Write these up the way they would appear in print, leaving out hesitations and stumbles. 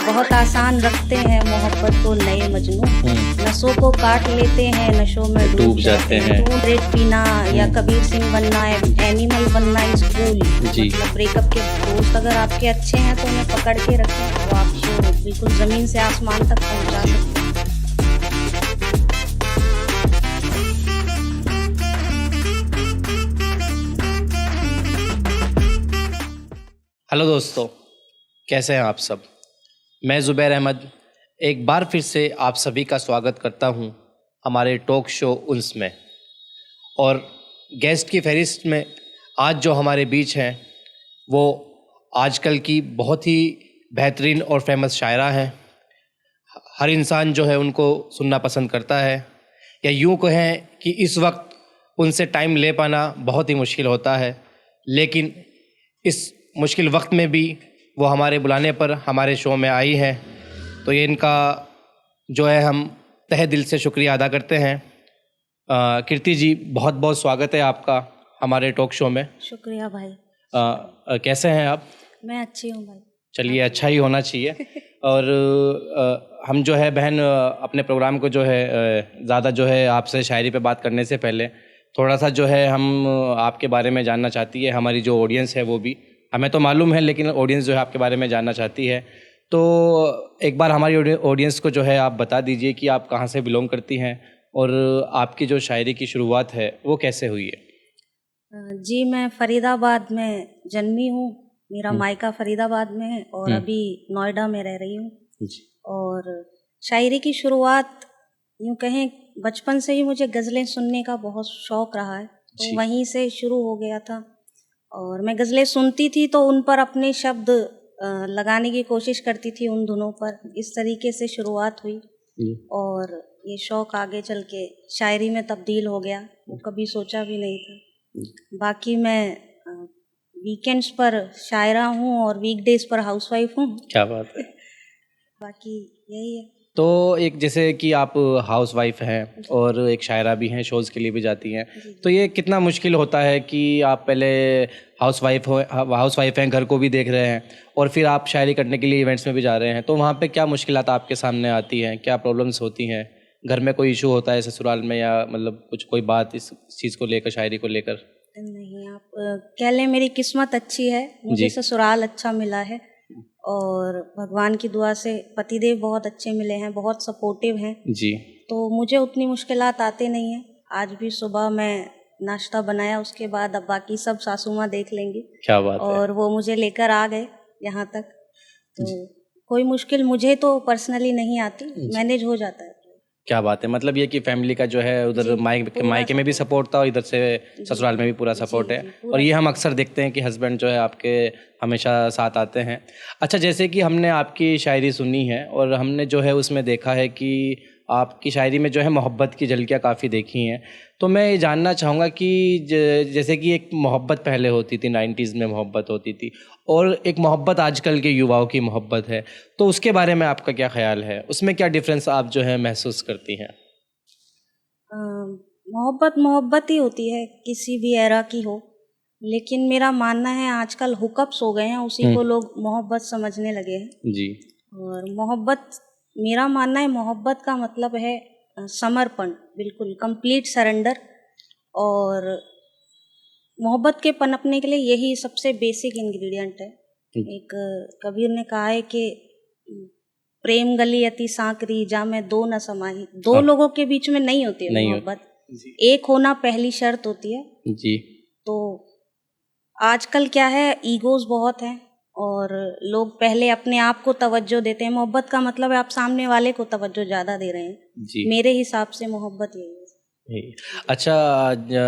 बहुत आसान रखते हैं मोहब्बत को नए मजनू, नशों को काट लेते हैं, नशों में डूब जाते हैं। रेड पीना या कबीर सिंह बनना, एनिमल बनना इज कूल। मतलब ब्रेकअप के दोस्त अगर आपके अच्छे हैं तो उन्हें पकड़ के रखें, तो आपको बिल्कुल जमीन से आसमान तक पहुंचा सकते हैं। हेलो दोस्तों, कैसे हैं आप सब। मैं ज़ुबैर अहमद एक बार फिर से आप सभी का स्वागत करता हूं हमारे टॉक शो उन्स में। और गेस्ट की फहरिस्त में आज जो हमारे बीच हैं वो आजकल की बहुत ही बेहतरीन और फेमस शायरा हैं। हर इंसान जो है उनको सुनना पसंद करता है, या यूँ कहें कि इस वक्त उनसे टाइम ले पाना बहुत ही मुश्किल होता है, लेकिन इस मुश्किल वक्त में भी वो हमारे बुलाने पर हमारे शो में आई है। तो ये इनका जो है हम तहे दिल से शुक्रिया अदा करते हैं। कीर्ति जी, बहुत बहुत स्वागत है आपका हमारे टॉक शो में। शुक्रिया भाई। कैसे हैं आप? मैं अच्छी हूँ भाई। चलिए, अच्छा ही होना चाहिए। और हम जो है बहन अपने प्रोग्राम को जो है ज़्यादा जो है आपसे शायरी पे बात करने से पहले थोड़ा सा जो है हम आपके बारे में जानना चाहती है। हमारी जो ऑडियंस है वो भी, हमें तो मालूम है लेकिन ऑडियंस जो है आपके बारे में जानना चाहती है। तो एक बार हमारी ऑडियंस को जो है आप बता दीजिए कि आप कहाँ से बिलोंग करती हैं और आपकी जो शायरी की शुरुआत है वो कैसे हुई है। जी, मैं फरीदाबाद में जन्मी हूँ। मेरा मायका फरीदाबाद में है और अभी नोएडा में रह रही हूँ। और शायरी की शुरुआत यूँ कहें बचपन से ही मुझे गज़लें सुनने का बहुत शौक़ रहा है, तो वहीं से शुरू हो गया था। और मैं गज़लें सुनती थी तो उन पर अपने शब्द लगाने की कोशिश करती थी, उन धुनों पर। इस तरीके से शुरुआत हुई और ये शौक़ आगे चल के शायरी में तब्दील हो गया, वो कभी सोचा भी नहीं था। बाकी मैं वीकेंड्स पर शायरा हूँ और वीकडेज पर हाउसवाइफ हूँ। क्या बात है। बाकी यही है। तो एक जैसे कि आप हाउस वाइफ हैं और एक शायरा भी हैं, शोज़ के लिए भी जाती हैं, तो ये कितना मुश्किल होता है कि आप पहले हाउस वाइफ हैं, घर को भी देख रहे हैं और फिर आप शायरी करने के लिए इवेंट्स में भी जा रहे हैं, तो वहाँ पे क्या मुश्किलात आपके सामने आती हैं, क्या प्रॉब्लम्स होती हैं? घर में कोई इशू होता है ससुराल में, या मतलब कुछ कोई बात इस चीज़ को लेकर, शायरी को लेकर? नहीं, आप कह लें मेरी किस्मत अच्छी है, मुझे ससुराल अच्छा मिला है और भगवान की दुआ से पतिदेव बहुत अच्छे मिले हैं, बहुत सपोर्टिव हैं जी। तो मुझे उतनी मुश्किलात आते नहीं हैं। आज भी सुबह मैं नाश्ता बनाया, उसके बाद अब बाकी सब सासू माँ देख लेंगी। क्या बात है। और वो मुझे लेकर आ गए यहाँ तक, तो कोई मुश्किल मुझे तो पर्सनली नहीं आती, मैनेज हो जाता है। क्या बात है। मतलब ये कि फैमिली का जो है उधर मायके में भी सपोर्ट था और इधर से ससुराल में भी पूरा सपोर्ट है। और ये हम अक्सर देखते हैं कि हस्बैंड जो है आपके हमेशा साथ आते हैं। अच्छा, जैसे कि हमने आपकी शायरी सुनी है और हमने जो है उसमें देखा है कि आपकी शायरी में जो है मोहब्बत की झलकियाँ काफ़ी देखी हैं। तो मैं ये जानना चाहूँगा कि जैसे कि एक मोहब्बत पहले होती थी, 90s में मोहब्बत होती थी, और एक मोहब्बत आजकल के युवाओं की मोहब्बत है, तो उसके बारे में आपका क्या ख्याल है? उसमें क्या डिफरेंस आप जो है महसूस करती हैं? मोहब्बत ही होती है, किसी भी एरा की हो, लेकिन मेरा मानना है आजकल हुकअप्स हो गए हैं, उसी को लोग मोहब्बत समझने लगे हैं। जी। और मोहब्बत, मेरा मानना है मोहब्बत का मतलब है समर्पण, बिल्कुल कंप्लीट सरेंडर। और मोहब्बत के पनपने के लिए यही सबसे बेसिक इंग्रेडिएंट है। एक कबीर ने कहा है कि प्रेम गली अति सांकरी जा में दो न समाही। दो लोगों के बीच में नहीं होती है मोहब्बत, एक होना पहली शर्त होती है। जी। तो आजकल क्या है, ईगोज बहुत हैं और लोग पहले अपने आप को तवज्जो देते हैं। मोहब्बत का मतलब है आप सामने वाले को तवज्जो ज़्यादा दे रहे हैं। जी। मेरे हिसाब से मोहब्बत यही है। अच्छा,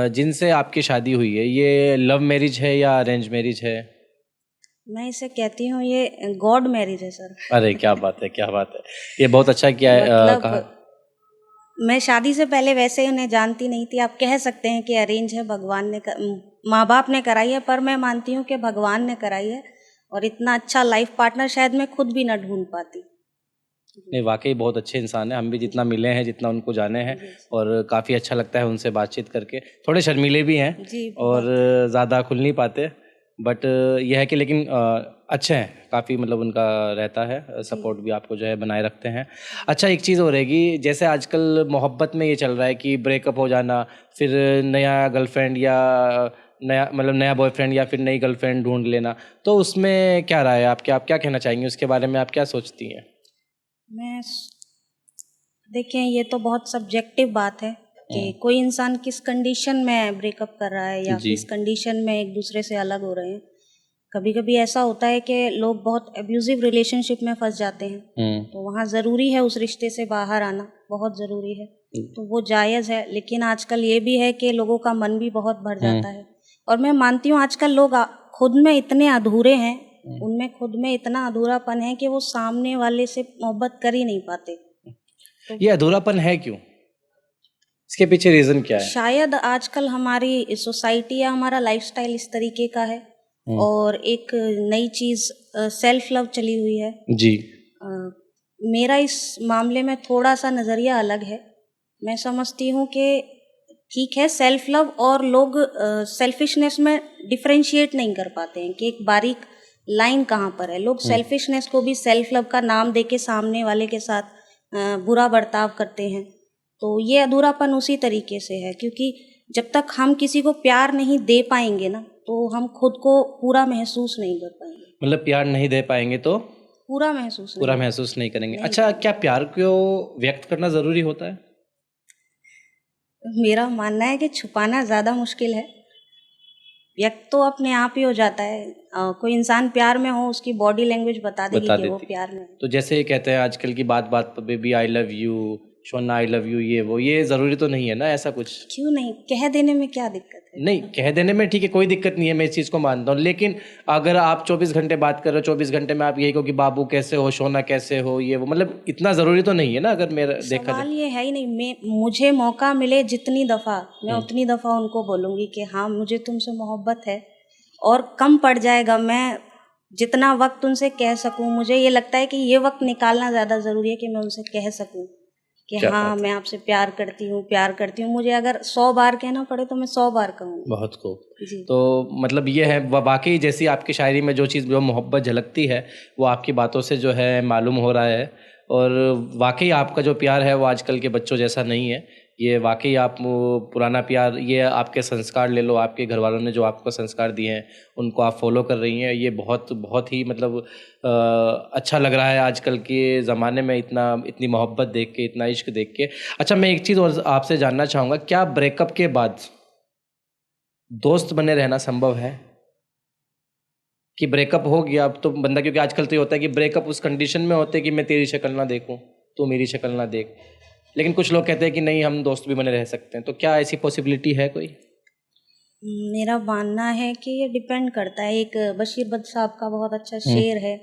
जिनसे आपकी शादी हुई है ये लव मैरिज है या अरेंज मैरिज है? मैं इसे कहती हूँ ये गॉड मैरिज है सर। अरे क्या बात है, क्या बात है। ये बहुत अच्छा किया है। मतलब मैं शादी से पहले वैसे उन्हें जानती नहीं थी। आप कह सकते हैं कि अरेंज है, भगवान ने माँ बाप ने कराई है, पर मैं मानती हूँ कि भगवान ने कराई है। और इतना अच्छा लाइफ पार्टनर शायद मैं खुद भी ना ढूंढ पाती। नहीं, वाकई बहुत अच्छे इंसान हैं। हम भी जितना मिले हैं, जितना उनको जाने हैं, और काफ़ी अच्छा लगता है उनसे बातचीत करके। थोड़े शर्मीले भी हैं और ज़्यादा खुल नहीं पाते, बट यह है कि लेकिन अच्छे हैं काफ़ी, मतलब उनका रहता है सपोर्ट भी, आपको जो है बनाए रखते हैं। अच्छा, एक चीज़ हो रहेगी, जैसे आजकल मोहब्बत में ये चल रहा है कि ब्रेकअप हो जाना, फिर नया गर्लफ्रेंड या नया मतलब नया बॉयफ्रेंड या फिर नई गर्लफ्रेंड ढूंढ लेना, तो उसमें क्या राय है आपकी? आप क्या कहना चाहेंगी उसके बारे में? आप क्या सोचती हैं? देखें, ये तो बहुत सब्जेक्टिव बात है कि कोई इंसान किस कंडीशन में ब्रेकअप कर रहा है या किस कंडीशन में एक दूसरे से अलग हो रहे हैं। कभी कभी ऐसा होता है कि लोग बहुत एब्यूजिव रिलेशनशिप में फंस जाते हैं, तो वहाँ ज़रूरी है उस रिश्ते से बाहर आना, बहुत ज़रूरी है, तो वो जायज़ है। लेकिन आजकल ये भी है कि लोगों का मन भी बहुत भर जाता है, और मैं मानती हूँ आजकल लोग खुद में इतने अधूरे हैं, उनमें खुद में इतना अधूरापन है कि वो सामने वाले से मोहब्बत कर ही नहीं पाते। तो ये अधूरापन है क्यों? इसके पीछे रीज़न क्या है? शायद आजकल हमारी सोसाइटी या हमारा लाइफस्टाइल इस तरीके का है, और एक नई चीज़ सेल्फ लव चली हुई है जी। मेरा इस मामले में थोड़ा सा नज़रिया अलग है। मैं समझती हूँ कि ठीक है, सेल्फ लव और लोग सेल्फिशनेस में डिफरेंशिएट नहीं कर पाते हैं कि एक बारीक लाइन कहाँ पर है। लोग सेल्फिशनेस को भी सेल्फ लव का नाम देके सामने वाले के साथ बुरा बर्ताव करते हैं, तो ये अधूरापन उसी तरीके से है, क्योंकि जब तक हम किसी को प्यार नहीं दे पाएंगे ना, तो हम खुद को पूरा महसूस नहीं कर पाएंगे। मतलब प्यार नहीं दे पाएंगे तो पूरा महसूस नहीं करेंगे। अच्छा, क्या प्यार को व्यक्त करना ज़रूरी होता है? मेरा मानना है कि छुपाना ज़्यादा मुश्किल है, व्यक्त तो अपने आप ही हो जाता है। कोई इंसान प्यार में हो, उसकी बॉडी लैंग्वेज बता देगी कि वो प्यार में है। तो जैसे कहते हैं आजकल की बात बात पर baby I love you, Shona I love you, ये ज़रूरी तो नहीं है ना ऐसा कुछ? क्यों नहीं, कह देने में क्या दिक्कत है? नहीं, कह देने में ठीक है, कोई दिक्कत नहीं है, मैं इस चीज़ को मानता हूँ, लेकिन अगर आप 24 घंटे बात कर रहे हो, 24 घंटे में आप यही कहो कि बाबू कैसे हो, शोना कैसे हो, ये वो, मतलब इतना ज़रूरी तो नहीं है ना, अगर मेरा देखा जाए। सवाल ये है ही नहीं। मुझे मौका मिले जितनी दफ़ा, मैं उतनी दफ़ा उनको बोलूँगी कि हाँ, मुझे तुमसे मोहब्बत है, और कम पड़ जाएगा मैं जितना वक्त उनसे कह सकूं। मुझे ये लगता है कि ये वक्त निकालना ज़्यादा ज़रूरी है कि मैं उनसे कह सकूं कि हाँ, मैं आपसे प्यार करती हूँ। मुझे अगर 100 बार कहना पड़े तो मैं 100 बार कहूँगी। बहुत खूब। तो मतलब ये है, वाकई जैसी आपकी शायरी में जो चीज़, जो मोहब्बत झलकती है, वो आपकी बातों से जो है मालूम हो रहा है, और वाकई आपका जो प्यार है वो आजकल के बच्चों जैसा नहीं है। ये वाकई आप पुराना प्यार, ये आपके संस्कार ले लो, आपके घर वालों ने जो आपको संस्कार दिए हैं उनको आप फॉलो कर रही हैं। ये बहुत ही मतलब अच्छा लग रहा है आजकल के ज़माने में, इतनी मोहब्बत देख के, इतना इश्क देख के। अच्छा, मैं एक चीज़ और आपसे जानना चाहूँगा, क्या ब्रेकअप के बाद दोस्त बने रहना संभव है? कि ब्रेकअप हो गया अब तो बंदा, क्योंकि आजकल तो ये होता है कि ब्रेकअप उस कंडीशन में होते हैं कि मैं तेरी शक्ल ना देखूं, तू मेरी शक्ल ना देख, लेकिन कुछ लोग कहते हैं कि नहीं, हम दोस्त भी बने रह सकते हैं। तो क्या ऐसी पॉसिबिलिटी है कोई? मेरा मानना है कि ये डिपेंड करता है। एक बशीर बद साहब का बहुत अच्छा शेर है,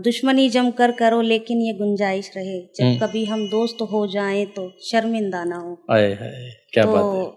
दुश्मनी जम कर करो लेकिन ये गुंजाइश रहे, जब कभी हम दोस्त हो जाएं तो शर्मिंदा ना हो। क्या बात है।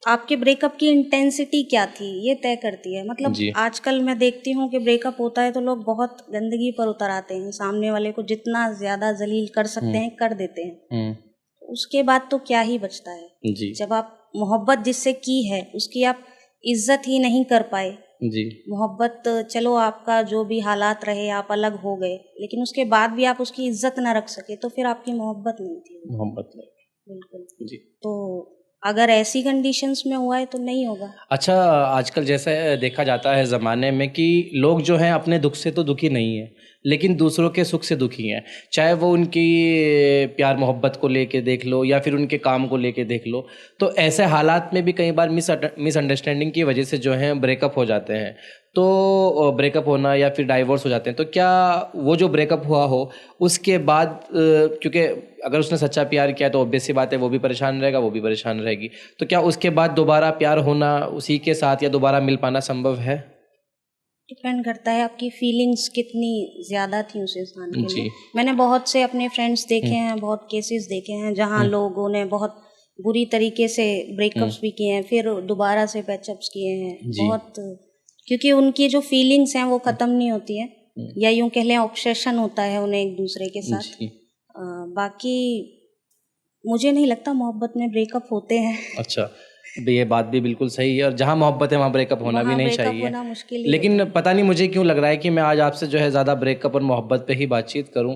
आपके ब्रेकअप की इंटेंसिटी क्या थी ये तय करती है। मतलब आजकल मैं देखती हूँ कि ब्रेकअप होता है तो लोग बहुत गंदगी पर उतर आते हैं, सामने वाले को जितना ज्यादा जलील कर सकते हैं कर देते हैं। उसके बाद तो क्या ही बचता है जी। जब आप मोहब्बत जिससे की है उसकी आप इज्जत ही नहीं कर पाए जी। मोहब्बत, चलो आपका जो भी हालात रहे, आप अलग हो गए, लेकिन उसके बाद भी आप उसकी इज्जत ना रख सके तो फिर आपकी मोहब्बत नहीं थी। मोहब्बत नहीं, बिल्कुल जी। तो अगर ऐसी कंडीशंस में हुआ है तो नहीं होगा। अच्छा, आजकल जैसे देखा जाता है ज़माने में कि लोग जो हैं अपने दुख से तो दुखी नहीं है, लेकिन दूसरों के सुख से दुखी हैं, चाहे वो उनकी प्यार मोहब्बत को लेके देख लो या फिर उनके काम को लेके देख लो। तो ऐसे हालात में भी कई बार मिसअंडरस्टैंडिंग की वजह से जो है ब्रेकअप हो जाते हैं, तो ब्रेकअप होना या फिर डाइवोर्स हो जाते हैं। तो क्या वो जो ब्रेकअप हुआ हो उसके बाद, क्योंकि अगर उसने सच्चा प्यार किया तो ऑब्वियस सी बात है वो भी परेशान रहेगा, वो भी परेशान रहेगी, तो क्या उसके बाद दोबारा प्यार होना उसी के साथ या दोबारा मिल पाना संभव है? डिपेंड करता है आपकी फीलिंग्स कितनी ज़्यादा थी उस इंसान के लिए। मैंने बहुत से अपने फ्रेंड्स देखे हैं, बहुत केसेस देखे हैं जहाँ लोगों ने बहुत बुरी तरीके से ब्रेकअप्स भी किए हैं, फिर दोबारा से पैचअप्स किए हैं बहुत, क्योंकि उनकी जो फीलिंग्स हैं वो ख़त्म नहीं होती हैं, या यूँ कह लें ऑब्सेशन होता है उन्हें एक दूसरे के साथ। बाकी मुझे नहीं लगता मोहब्बत में ब्रेकअप होते हैं। अच्छा, ये बात भी बिल्कुल सही है, और जहाँ मोहब्बत है वहाँ ब्रेकअप होना भी नहीं चाहिए, होना मुश्किल ही लेकिन होता पता नहीं मुझे क्यों लग रहा है कि मैं आज आपसे जो है ज़्यादा ब्रेकअप और मोहब्बत पे ही बातचीत करूँ।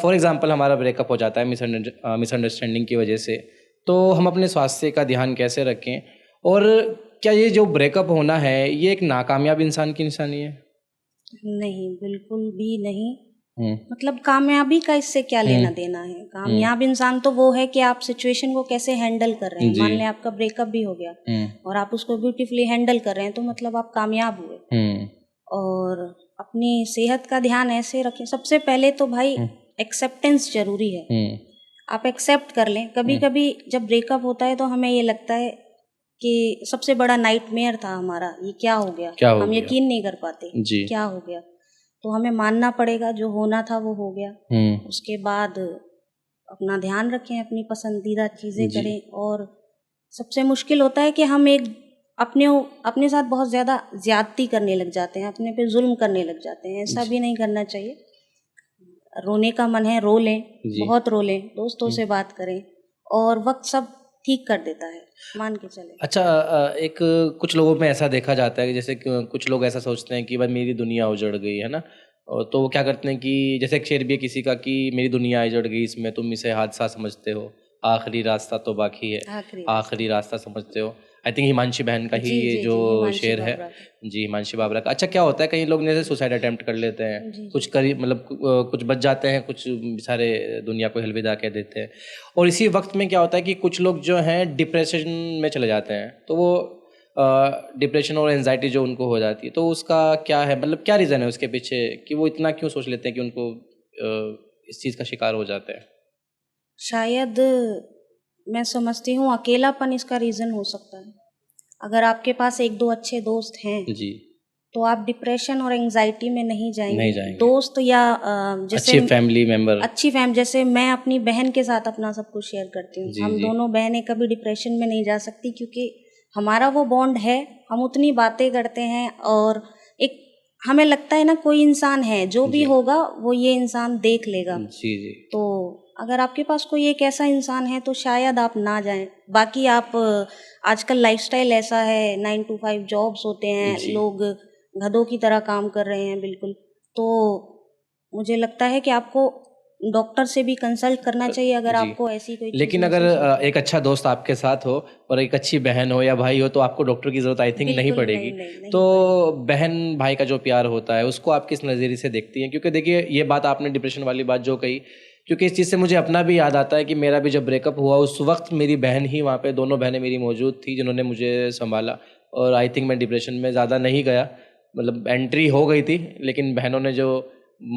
फॉर एग्जांपल हमारा ब्रेकअप हो जाता है मिसअंडरस्टैंडिंग की वजह से, तो हम अपने स्वास्थ्य का ध्यान कैसे रखें, और क्या ये जो ब्रेकअप होना है ये एक नाकामयाब इंसान की निशानी है? है। नहीं, बिल्कुल भी नहीं। मतलब कामयाबी का इससे क्या लेना देना है। कामयाब इंसान तो वो है कि आप सिचुएशन को कैसे हैंडल कर रहे हैं। मान लें आपका ब्रेकअप भी हो गया और आप उसको ब्यूटीफुली हैंडल कर रहे हैं, तो मतलब आप कामयाब हुए। और अपनी सेहत का ध्यान ऐसे रखें। सबसे पहले तो भाई एक्सेप्टेंस जरूरी है। आप एक्सेप्ट कर लें। कभी कभी जब ब्रेकअप होता है तो हमें ये लगता है कि सबसे बड़ा नाइटमेयर था हमारा, ये क्या हो गया, हम यकीन नहीं कर पाते क्या हो गया। तो हमें मानना पड़ेगा, जो होना था वो हो गया। उसके बाद अपना ध्यान रखें, अपनी पसंदीदा चीज़ें करें। और सबसे मुश्किल होता है कि हम अपने साथ बहुत ज़्यादा ज्यादती करने लग जाते हैं, अपने पे जुल्म करने लग जाते हैं। ऐसा भी नहीं करना चाहिए। रोने का मन है रो लें, बहुत रो लें, दोस्तों से बात करें, और वक्त सब ठीक कर देता है, मान के चले। अच्छा, एक कुछ लोगों में ऐसा देखा जाता है कि जैसे कुछ लोग ऐसा सोचते हैं कि भाई मेरी दुनिया उजड़ गई है ना, और तो वो क्या करते हैं कि जैसे एक शेर भी है किसी का कि मेरी दुनिया उजड़ गई, इसमें तुम इसे हादसा समझते हो, आखिरी रास्ता तो बाकी है, आखिरी रास्ता समझते हो। आई थिंक हिमांशी बहन का ही ये जो शेर है जी, हिमांशी बाबरा का। अच्छा, क्या होता है कई लोग जैसे सुसाइड अटेम्प्ट कर लेते हैं, कुछ मतलब कुछ बच जाते हैं, कुछ सारे दुनिया को अलविदा कह देते हैं, और इसी वक्त में क्या होता है कि कुछ लोग जो हैं डिप्रेशन में चले जाते हैं, तो वो डिप्रेशन और एंजाइटी जो उनको हो जाती है, तो उसका क्या है, मतलब क्या रीज़न है उसके पीछे कि वो इतना क्यों सोच लेते हैं कि उनको इस चीज़ का शिकार हो जाते हैं? शायद मैं समझती हूँ अकेलापन इसका रीज़न हो सकता है। अगर आपके पास एक दो अच्छे दोस्त हैं जी, तो आप डिप्रेशन और एंजाइटी में नहीं जाएंगे। दोस्त या जैसे अच्छी फैमिली मेंबर, जैसे मैं अपनी बहन के साथ अपना सब कुछ शेयर करती हूँ। हम दोनों बहनें कभी डिप्रेशन में नहीं जा सकती, क्योंकि हमारा वो बॉन्ड है। हम उतनी बातें करते हैं, और एक हमें लगता है ना, कोई इंसान है, जो भी होगा वो ये इंसान देख लेगा। तो अगर आपके पास कोई एक ऐसा इंसान है तो शायद आप ना जाएं। बाकी आप आजकल लाइफस्टाइल ऐसा है, 9 to 5 जॉब्स होते हैं, लोग गधों की तरह काम कर रहे हैं बिल्कुल। तो मुझे लगता है कि आपको डॉक्टर से भी कंसल्ट करना चाहिए अगर आपको ऐसी कोई चीज़। लेकिन अगर एक अच्छा दोस्त आपके साथ हो और एक अच्छी बहन हो या भाई हो, तो आपको डॉक्टर की ज़रूरत आई थिंक नहीं पड़ेगी। तो बहन भाई का जो प्यार होता है उसको आप किस नज़रिए से देखती हैं? क्योंकि देखिए, ये बात आपने डिप्रेशन वाली बात जो कही, क्योंकि इस चीज़ से मुझे अपना भी याद आता है कि मेरा भी जब ब्रेकअप हुआ उस वक्त मेरी बहन ही वहाँ पे, दोनों बहनें मेरी मौजूद थी जिन्होंने मुझे संभाला, और आई थिंक मैं डिप्रेशन में ज़्यादा नहीं गया। मतलब एंट्री हो गई थी, लेकिन बहनों ने जो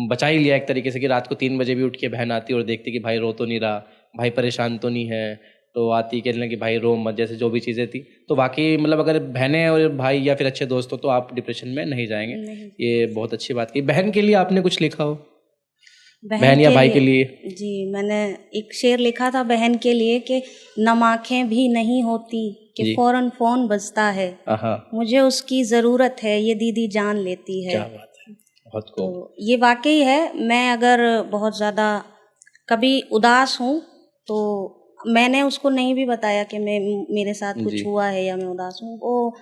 बचा ही लिया एक तरीके से, कि रात को 3 बजे भी उठ के बहन आती और देखती कि भाई रो तो नहीं रहा, भाई परेशान तो नहीं है, तो आती कहने कि भाई रो मत, जैसे जो भी चीज़ें थी। तो बाकी मतलब अगर बहनें और भाई या फिर अच्छे दोस्त हो तो आप डिप्रेशन में नहीं जाएंगे। ये बहुत अच्छी बात की। बहन के लिए आपने कुछ लिखा हो? बहन या भाई के लिए? जी, मैंने एक शेर लिखा था बहन के लिए कि नम आँखें भी नहीं होती कि फौरन फोन बजता है, मुझे उसकी ज़रूरत है, ये दीदी जान लेती है। क्या बात है, बहुत को। तो ये वाकई है। मैं अगर बहुत ज़्यादा कभी उदास हूँ तो मैंने उसको नहीं भी बताया कि मेरे साथ कुछ हुआ है या मैं उदास हूँ। वो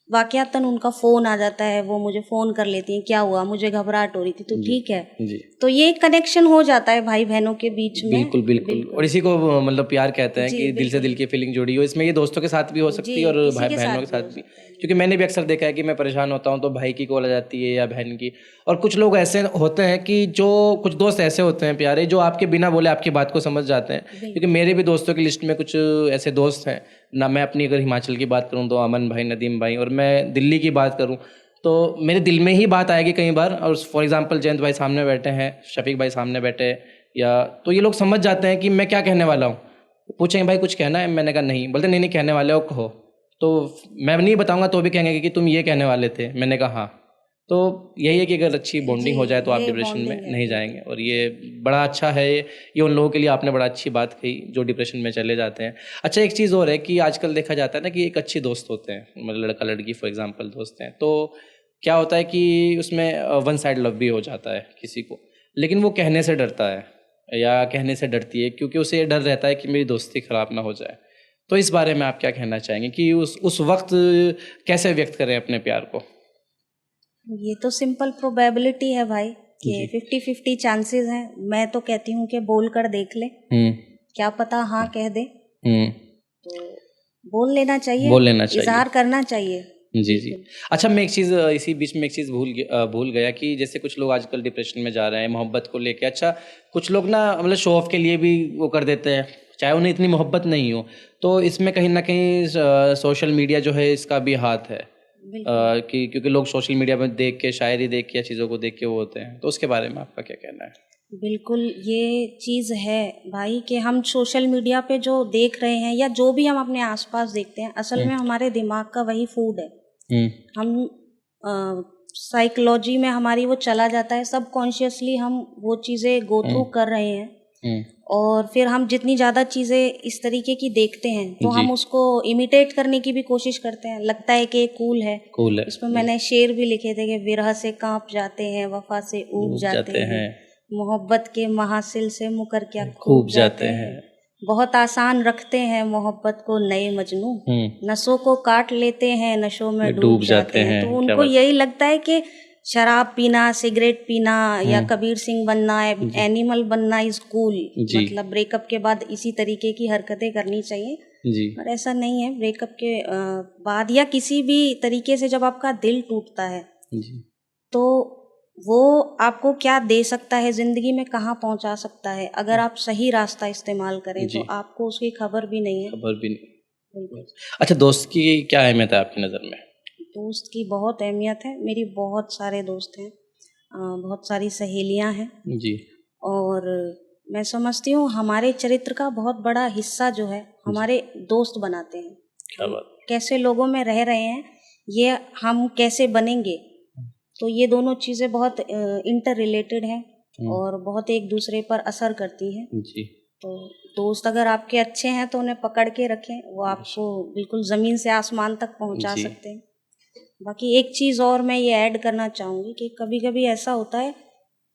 वाकयातन उनका फ़ोन आ जाता है, वो मुझे फ़ोन कर लेती हैं, क्या हुआ, मुझे घबराहट हो रही थी, तो ठीक है। तो ये कनेक्शन हो जाता है भाई बहनों के बीच में। बिल्कुल। और इसी को मतलब प्यार कहते हैं कि दिल से दिल की फीलिंग जुड़ी हो। इसमें ये दोस्तों के साथ भी हो सकती है और भाई बहनों के साथ भी, क्योंकि मैंने भी अक्सर देखा है कि मैं परेशान होता हूँ तो भाई की कॉल आ जाती है या बहन की। और कुछ लोग ऐसे होते हैं कि जो कुछ दोस्त ऐसे होते हैं प्यारे, जो आपके बिना बोले आपकी बात को समझ जाते हैं। क्योंकि मेरे भी दोस्तों की लिस्ट में कुछ ऐसे दोस्त हैं ना। मैं अपनी अगर हिमाचल की बात करूँ तो अमन भाई, नदीम भाई, और मैं दिल्ली की बात करूँ तो मेरे दिल में ही बात आएगी कई बार। और फॉर एग्जांपल जयंत भाई सामने बैठे हैं, शफीक भाई सामने बैठे हैं, या तो ये लोग समझ जाते हैं कि मैं क्या कहने वाला हूँ। पूछेंगे भाई कुछ कहना है, मैंने कहा नहीं, बोलते नहीं कहने वाले हो कहो। तो मैं नहीं बताऊंगा तो भी कहेंगे कि तुम ये कहने वाले थे, मैंने कहा हाँ। तो यही है कि अगर अच्छी बॉन्डिंग हो जाए तो आप डिप्रेशन में नहीं जाएंगे, और ये बड़ा अच्छा है। ये उन लोगों के लिए आपने बड़ा अच्छी बात कही जो डिप्रेशन में चले जाते हैं। अच्छा, एक चीज़ और है कि आजकल देखा जाता है ना कि एक अच्छे दोस्त होते हैं, मतलब लड़का लड़की फॉर एग्जांपल दोस्त हैं, तो क्या होता है कि उसमें वन साइड लव भी हो जाता है किसी को, लेकिन वो कहने से डरता है या कहने से डरती है, क्योंकि उसे ये डर रहता है कि मेरी दोस्ती ख़राब ना हो जाए। तो इस बारे में आप क्या कहना चाहेंगे कि उस वक्त कैसे व्यक्त करें अपने प्यार को? ये तो सिंपल प्रोबेबिलिटी है भाई कि 50-50 चांसेस हैं। मैं तो कहती हूँ कि बोल कर देख ले, क्या पता हाँ कह दे, तो बोल लेना चाहिए, इजहार करना चाहिए। जी। अच्छा, मैं एक चीज़ इसी बीच में एक चीज़ भूल गया कि जैसे कुछ लोग आजकल डिप्रेशन में जा रहे हैं मोहब्बत को लेके। अच्छा, कुछ लोग ना मतलब शो ऑफ के लिए भी वो कर देते हैं, चाहे उन्हें इतनी मोहब्बत नहीं हो। तो इसमें कहीं ना कहीं सोशल मीडिया जो है इसका भी हाथ है कि क्योंकि लोग सोशल मीडिया में देख के, शायरी देख के या चीज़ों को देख के वो होते हैं। तो उसके बारे में आपका क्या कहना है? बिल्कुल, ये चीज़ है भाई कि हम सोशल मीडिया पे जो देख रहे हैं या जो भी हम अपने आसपास देखते हैं, असल में हमारे दिमाग का वही फूड है। हम साइकोलॉजी में हमारी वो चला जाता है, सबकॉन्शियसली हम वो चीज़ें गो थ्रू कर रहे हैं, और फिर हम जितनी ज़्यादा चीज़ें इस तरीके की देखते हैं तो हम उसको इमिटेट करने की भी कोशिश करते हैं। लगता है कि ये कूल है। इसमें मैंने शेर भी लिखे थे कि विरह से कांप जाते हैं, वफा से ऊब जाते हैं, मोहब्बत के महासिल से मुकर क्या खूब जाते हैं, बहुत आसान रखते हैं मोहब्बत को नए मजनू, नसों को काट लेते हैं, नशों में डूब जाते हैं। तो उनको यही लगता है कि शराब पीना, सिगरेट पीना या कबीर सिंह बनना, एनिमल बनना इज कूल। मतलब ब्रेकअप के बाद इसी तरीके की हरकतें करनी चाहिए, और ऐसा नहीं है। ब्रेकअप के बाद या किसी भी तरीके से जब आपका दिल टूटता है तो वो आपको क्या दे सकता है जिंदगी में, कहाँ पहुंचा सकता है, अगर आप सही रास्ता इस्तेमाल करें तो आपको उसकी खबर भी नहीं है। अच्छा, दोस्त की क्या अहमियत है आपकी नज़र में? दोस्त की बहुत अहमियत है। मेरी बहुत सारे दोस्त हैं, बहुत सारी सहेलियां हैं जी, और मैं समझती हूँ हमारे चरित्र का बहुत बड़ा हिस्सा जो है हमारे दोस्त बनाते हैं। क्या बात। कैसे लोगों में रह रहे हैं, ये हम कैसे बनेंगे, तो ये दोनों चीज़ें बहुत इंटर रिलेटेड हैं और बहुत एक दूसरे पर असर करती हैं जी। तो दोस्त अगर आपके अच्छे हैं तो उन्हें पकड़ के रखें, वो आपको बिल्कुल ज़मीन से आसमान तक पहुंचा सकते हैं। बाकी एक चीज़ और मैं ये ऐड करना चाहूँगी कि कभी कभी ऐसा होता है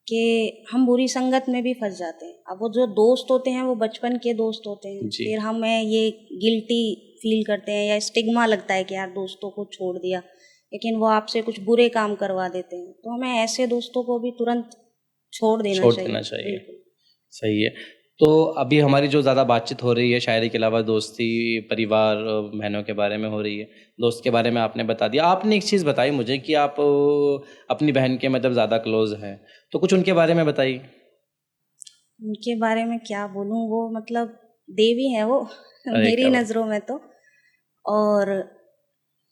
कि हम बुरी संगत में भी फंस जाते हैं। अब वो जो दोस्त होते हैं वो बचपन के दोस्त होते हैं, फिर हमें ये गिल्टी फील करते हैं या स्टिग्मा लगता है कि यार दोस्तों को छोड़ दिया, लेकिन वो आपसे कुछ बुरे काम करवा देते हैं, तो हमें ऐसे दोस्तों को भी तुरंत छोड़ देना चाहिए। सही है। तो अभी हमारी जो ज़्यादा बातचीत हो रही है शायरी के अलावा दोस्ती, परिवार, बहनों के बारे में हो रही है। दोस्त के बारे में आपने बता दिया। आपने एक चीज़ बताई मुझे कि आप अपनी बहन के मतलब ज़्यादा क्लोज हैं, तो कुछ उनके बारे में बताइए। उनके बारे में क्या बोलूँ, वो मतलब देवी है वो मेरी नज़रों में तो, और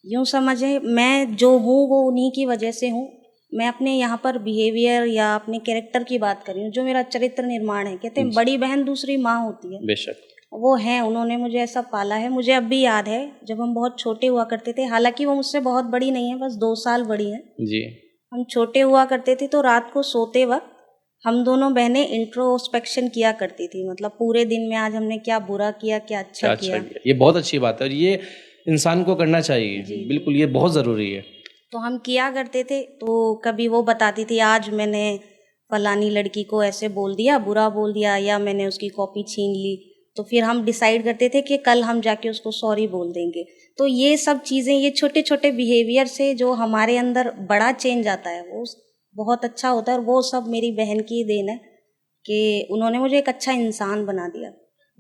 यूँ समझे मैं जो हूँ वो उन्हीं की वजह से हूँ। मैं अपने यहाँ पर बिहेवियर या अपने कैरेक्टर की बात कर रही हूँ, जो मेरा चरित्र निर्माण है। कहते हैं बड़ी बहन दूसरी माँ होती है, बेशक वो है, उन्होंने मुझे ऐसा पाला है। मुझे अब भी याद है जब हम बहुत छोटे हुआ करते थे, हालांकि वो मुझसे बहुत बड़ी नहीं है, बस 2 साल बड़ी है जी। हम छोटे हुआ करते थे तो रात को सोते वक्त हम दोनों बहनें इंट्रोस्पेक्शन किया करती थी, मतलब पूरे दिन में आज हमने क्या बुरा किया, क्या अच्छा किया। ये बहुत अच्छी बात है और ये इंसान को करना चाहिए, बिल्कुल ये बहुत ज़रूरी है। तो हम किया करते थे। तो कभी वो बताती थी आज मैंने फलानी लड़की को ऐसे बोल दिया, बुरा बोल दिया, या मैंने उसकी कॉपी छीन ली, तो फिर हम डिसाइड करते थे कि कल हम जाके उसको सॉरी बोल देंगे। तो ये सब चीज़ें, ये छोटे छोटे बिहेवियर से जो हमारे अंदर बड़ा चेंज आता है वो बहुत अच्छा होता है, और वो सब मेरी बहन की देन है कि उन्होंने मुझे एक अच्छा इंसान बना दिया।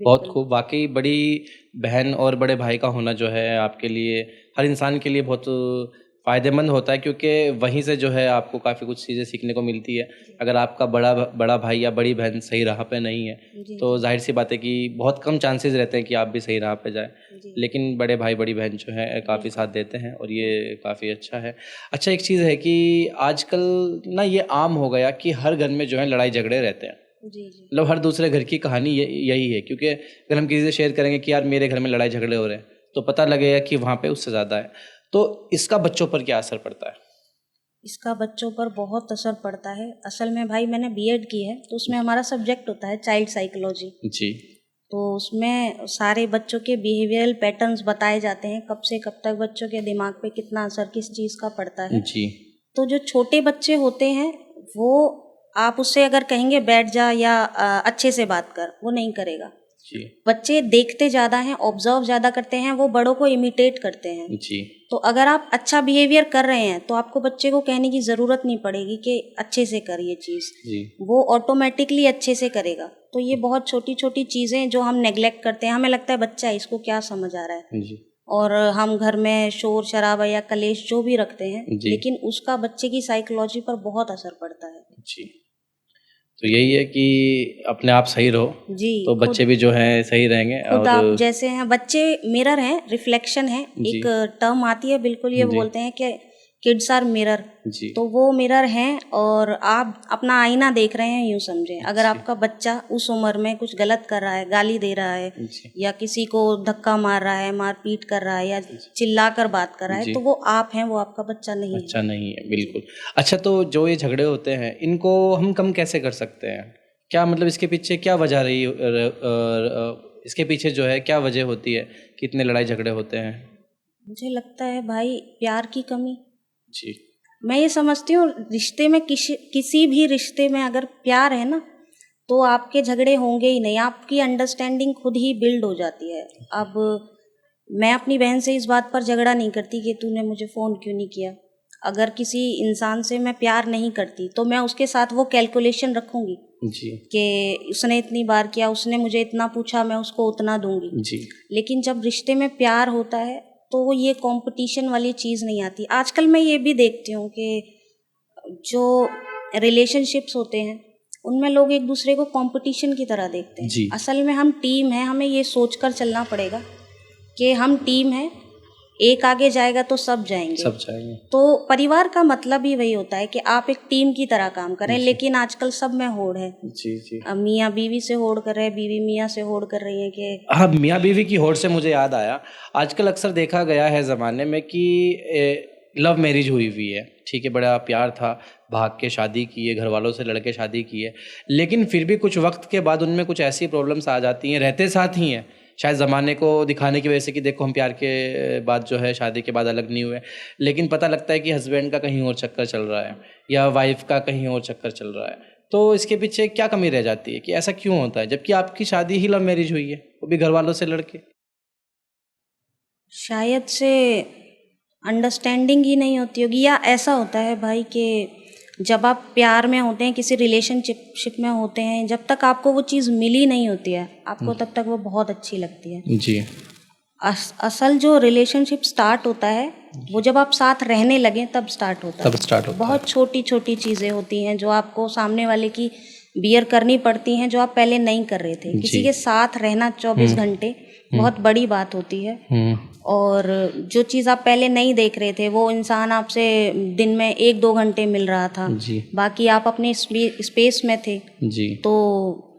बहुत खूब। वाकई बड़ी बहन और बड़े भाई का होना जो है आपके लिए, हर इंसान के लिए बहुत फ़ायदेमंद होता है, क्योंकि वहीं से जो है आपको काफ़ी कुछ चीज़ें सीखने को मिलती है। अगर आपका बड़ा भाई या बड़ी बहन सही राह पे नहीं है तो जाहिर सी बात है कि बहुत कम चांसेस रहते हैं कि आप भी सही राह पे जाएं, लेकिन बड़े भाई बड़ी बहन जो है काफ़ी साथ देते हैं और ये काफ़ी अच्छा है। अच्छा, एक चीज़ है कि आजकल ना ये आम हो गया कि हर घर में जो है लड़ाई झगड़े रहते हैं। मतलब हर दूसरे घर की कहानी यही है, क्योंकि अगर हम किसी से शेयर करेंगे कि यार मेरे घर में लड़ाई झगड़े हो रहे हैं तो पता लगेगा कि वहाँ पे उससे ज़्यादा है। तो इसका बच्चों पर क्या असर पड़ता है? इसका बच्चों पर बहुत असर पड़ता है। असल में भाई मैंने बीएड की है तो उसमें हमारा सब्जेक्ट होता है चाइल्ड साइकोलॉजी जी। तो उसमें सारे बच्चों के बिहेवियरल पैटर्न्स बताए जाते हैं, कब से कब तक बच्चों के दिमाग पे कितना असर किस चीज़ का पड़ता है जी। तो जो छोटे बच्चे होते हैं वो, आप उससे अगर कहेंगे बैठ जा या अच्छे से बात कर, वो नहीं करेगा। जी बच्चे देखते ज़्यादा हैं, ऑब्जर्व ज़्यादा करते हैं, वो बड़ों को इमिटेट करते हैं। जी तो अगर आप अच्छा बिहेवियर कर रहे हैं तो आपको बच्चे को कहने की ज़रूरत नहीं पड़ेगी कि अच्छे से कर ये चीज़, जी वो ऑटोमेटिकली अच्छे से करेगा। तो ये बहुत छोटी छोटी चीज़ें जो हम नेग्लेक्ट करते हैं, हमें लगता है बच्चा है, इसको क्या समझ आ रहा है, जी और हम घर में शोर शराबा या कलेश जो भी रखते हैं, जी। लेकिन उसका बच्चे की साइकोलॉजी पर बहुत असर पड़ता है। जी। तो यही है कि अपने आप सही रहो जी, तो बच्चे भी जो हैं सही रहेंगे। खुद और आप जैसे हैं, बच्चे मिरर हैं, रिफ्लेक्शन है, जी एक टर्म आती है, बिल्कुल ये जी बोलते हैं कि किड्स आर मिरर। जी तो वो मिरर हैं और आप अपना आईना देख रहे हैं, यूं समझें। अगर जी आपका बच्चा उस उम्र में कुछ गलत कर रहा है, गाली दे रहा है जी या किसी को धक्का मार रहा है, मारपीट कर रहा है या चिल्लाकर बात कर रहा है, जी तो वो आप हैं, वो आपका बच्चा नहीं है। अच्छा नहीं है, बिल्कुल। अच्छा, तो जो ये झगड़े होते हैं इनको हम कम कैसे कर सकते हैं? क्या मतलब इसके पीछे क्या वजह रही इसके पीछे जो है क्या वजह होती है कि इतने लड़ाई झगड़े होते हैं? मुझे लगता है भाई, प्यार की कमी। जी मैं ये समझती हूँ, रिश्ते में किसी भी रिश्ते में अगर प्यार है ना, तो आपके झगड़े होंगे ही नहीं, आपकी अंडरस्टैंडिंग खुद ही बिल्ड हो जाती है। अब मैं अपनी बहन से इस बात पर झगड़ा नहीं करती कि तूने मुझे फ़ोन क्यों नहीं किया। अगर किसी इंसान से मैं प्यार नहीं करती तो मैं उसके साथ वो कैलकुलेशन रखूँगी जी कि उसने इतनी बार किया, उसने मुझे इतना पूछा, मैं उसको उतना दूंगी। जी लेकिन जब रिश्ते में प्यार होता है तो वो ये कंपटीशन वाली चीज़ नहीं आती। आजकल मैं ये भी देखती हूँ कि जो रिलेशनशिप्स होते हैं उनमें लोग एक दूसरे को कंपटीशन की तरह देखते हैं। जी असल में हम टीम हैं, हमें ये सोचकर चलना पड़ेगा कि हम टीम हैं, एक आगे जाएगा तो सब जाएंगे। सब चाहिए। तो परिवार का मतलब ही वही होता है कि आप एक टीम की तरह काम करें। लेकिन आजकल सब में होड़ है, जी जी मियाँ बीवी से होड़ कर रहे हैं, बीवी मियाँ से होड़ कर रही है कि हाँ, मियाँ बीवी की होड़ से मुझे याद आया, आजकल अक्सर देखा गया है ज़माने में कि लव मैरिज हुई हुई है, ठीक है, बड़ा प्यार था, भाग के शादी की है, घर वालों से लड़के शादी की है, लेकिन फिर भी कुछ वक्त के बाद उनमें कुछ ऐसी प्रॉब्लम्स आ जाती हैं, रहते साथ ही हैं, शायद ज़माने को दिखाने की वजह से कि देखो हम प्यार के बाद जो है शादी के बाद अलग नहीं हुए, लेकिन पता लगता है कि हस्बैंड का कहीं और चक्कर चल रहा है या वाइफ का कहीं और चक्कर चल रहा है। तो इसके पीछे क्या कमी रह जाती है कि ऐसा क्यों होता है, जबकि आपकी शादी ही लव मैरिज हुई है, वो भी घर वालों से लड़के? शायद से अंडरस्टैंडिंग ही नहीं होती होगी, या ऐसा होता है भाई कि जब आप प्यार में होते हैं, किसी रिलेशनशिप में होते हैं, जब तक आपको वो चीज़ मिली नहीं होती है आपको, तब तक वो बहुत अच्छी लगती है। जी असल जो रिलेशनशिप स्टार्ट होता है वो जब आप साथ रहने लगे तब स्टार्ट होता है। तब स्टार्ट होता है। बहुत छोटी छोटी चीज़ें होती हैं जो आपको सामने वाले की बियर करनी पड़ती हैं, जो आप पहले नहीं कर रहे थे। किसी के साथ रहना 24 घंटे बहुत बड़ी बात होती है। और जो चीज़ आप पहले नहीं देख रहे थे, वो इंसान आपसे दिन में 1-2 घंटे मिल रहा था, जी बाकी आप अपने स्पेस में थे, जी तो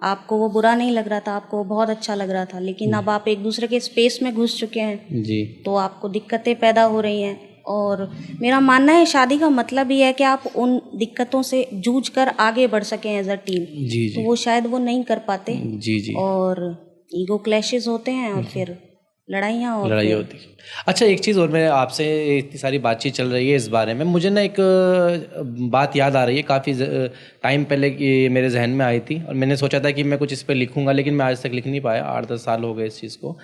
आपको वो बुरा नहीं लग रहा था, आपको बहुत अच्छा लग रहा था। लेकिन अब आप एक दूसरे के स्पेस में घुस चुके हैं जी तो आपको दिक्कतें पैदा हो रही हैं। और मेरा मानना है शादी का मतलब ही है कि आप उन दिक्कतों से जूझ कर आगे बढ़ सकें एज अ टीम। जी तो वो शायद वो नहीं कर पाते जी जी और ईगो क्लैशेस होते हैं और फिर लड़ाइयाँ और लड़ाई फिर होती है। अच्छा, एक चीज़ और, मैं आपसे इतनी सारी बातचीत चल रही है इस बारे में, मुझे ना एक बात याद आ रही है, काफ़ी टाइम पहले की मेरे जहन में आई थी और मैंने सोचा था कि मैं कुछ इस पर लिखूंगा, लेकिन मैं आज तक लिख नहीं पाया, 8-10 साल हो गए इस चीज़ को।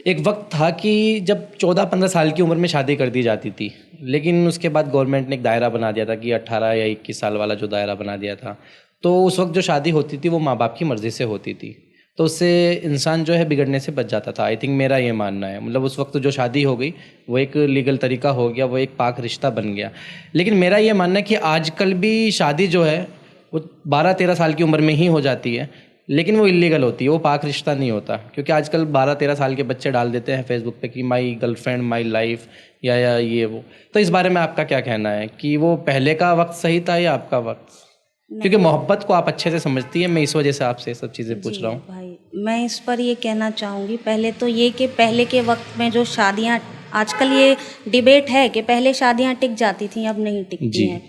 एक वक्त था कि जब 14-15 साल की उम्र में शादी कर दी जाती थी, लेकिन उसके बाद गवर्नमेंट ने एक दायरा बना दिया था कि 18 या 21 साल वाला जो दायरा बना दिया था, तो उस वक्त जो शादी होती थी वो माँ बाप की मर्ज़ी से होती थी, तो उससे इंसान जो है बिगड़ने से बच जाता था। आई थिंक मेरा ये मानना है, मतलब उस वक्त जो शादी हो गई वो एक लीगल तरीका हो गया, वो एक पाक रिश्ता बन गया। लेकिन मेरा ये मानना है कि आजकल भी शादी जो है वो 12-13 साल की उम्र में ही हो जाती है, लेकिन वो इलीगल होती है, वो पाक रिश्ता नहीं होता, क्योंकि आजकल 12-13 साल के बच्चे डाल देते हैं फेसबुक पे कि माई गर्लफ्रेंड माई लाइफ या ये वो। तो इस बारे में आपका क्या कहना है कि वो पहले का वक्त सही था या आपका वक्त? क्योंकि मोहब्बत को आप अच्छे से समझती हैं, मैं इस वजह से आपसे सब चीज़ें पूछ रहा हूँ। भाई, मैं इस पर ये कहना चाहूँगी, पहले तो ये कि पहले के वक्त में जो शादियाँ, आजकल ये डिबेट है कि पहले शादियाँ टिक जाती थी, अब नहीं टिकती हैं।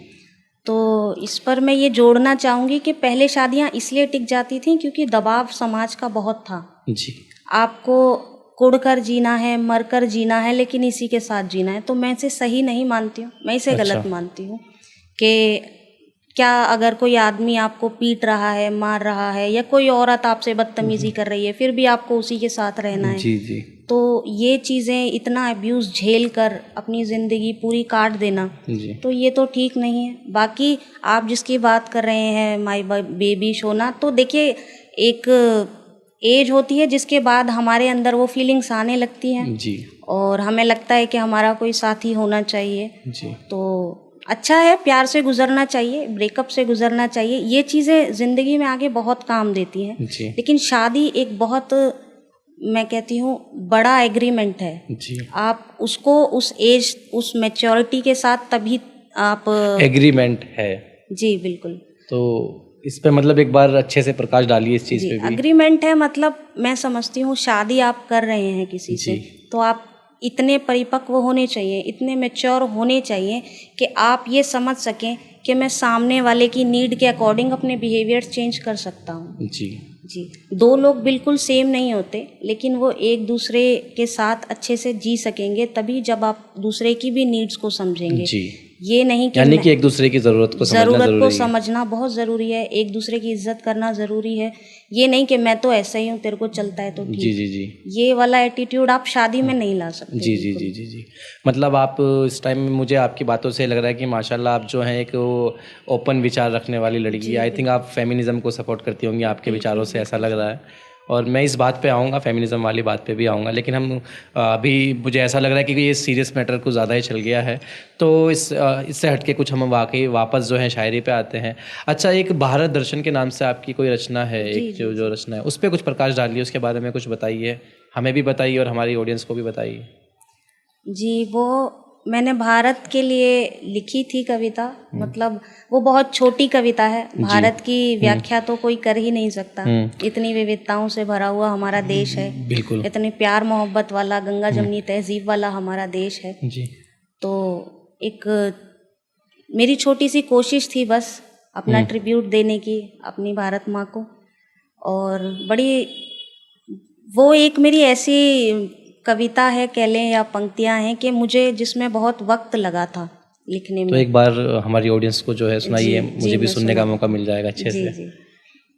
तो इस पर मैं ये जोड़ना चाहूँगी कि पहले शादियाँ इसलिए टिक जाती थी क्योंकि दबाव समाज का बहुत था। जी आपको कुड़ कर जीना है, मर कर जीना है, लेकिन इसी के साथ जीना है। तो मैं इसे सही नहीं मानती हूँ, मैं इसे गलत मानती हूँ कि क्या अगर कोई आदमी आपको पीट रहा है, मार रहा है, या कोई औरत आपसे बदतमीजी कर रही है, फिर भी आपको उसी के साथ रहना है। जी जी। तो ये चीज़ें, इतना अब्यूज़ झेल कर अपनी ज़िंदगी पूरी काट देना, जी तो ये तो ठीक नहीं है। बाकी आप जिसकी बात कर रहे हैं माई बेबी शोना, तो देखिए एक एज होती है जिसके बाद हमारे अंदर वो फीलिंग्स आने लगती हैं जी और हमें लगता है कि हमारा कोई साथी होना चाहिए। जी। तो अच्छा है, प्यार से गुजरना चाहिए, ब्रेकअप से गुजरना चाहिए, ये चीज़ें ज़िंदगी में आगे बहुत काम देती हैं। जी लेकिन शादी एक बहुत, मैं कहती हूँ, बड़ा एग्रीमेंट है। जी। आप उसको उस एज, उस मैच्योरिटी के साथ तभी आप एग्रीमेंट है। जी बिल्कुल। तो इस पे मतलब एक बार अच्छे से प्रकाश डालिए इस चीज़ पे भी। एग्रीमेंट है, मतलब मैं समझती हूँ शादी आप कर रहे हैं किसी से, तो आप इतने परिपक्व होने चाहिए, इतने मैच्योर होने चाहिए कि आप ये समझ सकें कि मैं सामने वाले की नीड के अकॉर्डिंग अपने बिहेवियर चेंज कर सकता हूँ। जी जी, दो लोग बिल्कुल सेम नहीं होते, लेकिन वो एक दूसरे के साथ अच्छे से जी सकेंगे तभी जब आप दूसरे की भी नीड्स को समझेंगे। जी। ये नहीं कि यानी कि एक दूसरे की ज़रूरत को समझना ज़रूरी है। समझना बहुत ज़रूरी है, एक दूसरे की इज्जत करना ज़रूरी है। ये नहीं कि मैं तो ऐसा ही हूँ, तेरे को चलता है तो ठीक। जी जी जी। ये वाला एटीट्यूड आप शादी में नहीं ला सकते। जी जी जी जी जी। मतलब आप इस टाइम में, मुझे आपकी बातों से लग रहा है कि माशाल्लाह आप जो हैं एक ओपन विचार रखने वाली लड़की है। आई थिंक आप फेमिनिज़म को सपोर्ट करती होंगी, आपके विचारों से ऐसा लग रहा है। और मैं इस बात पे आऊँगा, फेमिनिज़म वाली बात पे भी आऊँगा, लेकिन हम अभी मुझे ऐसा लग रहा है कि ये सीरियस मैटर कुछ ज़्यादा ही चल गया है। तो इससे हटके कुछ हम वाकई वापस जो है शायरी पे आते हैं। अच्छा, एक भारत दर्शन के नाम से आपकी कोई रचना है, एक जो रचना है, उस पर कुछ प्रकाश डालिए, उसके बारे में कुछ बताइए, हमें भी बताइए और हमारी ऑडियंस को भी बताइए। जी, वो मैंने भारत के लिए लिखी थी कविता। मतलब वो बहुत छोटी कविता है, भारत की व्याख्या तो कोई कर ही नहीं सकता। इतनी विविधताओं से भरा हुआ हमारा देश है, बिल्कुल, इतने प्यार मोहब्बत वाला, गंगा जमनी तहजीब वाला हमारा देश है जी। तो एक मेरी छोटी सी कोशिश थी बस अपना ट्रिब्यूट देने की अपनी भारत माँ को। और बड़ी, वो एक मेरी ऐसी कविता है कह लें या पंक्तियां हैं कि मुझे जिसमें बहुत वक्त लगा था लिखने में। तो एक बार हमारी ऑडियंस को जो है सुनाइए, मुझे भी सुनने का मौका मिल जाएगा अच्छे से। जी,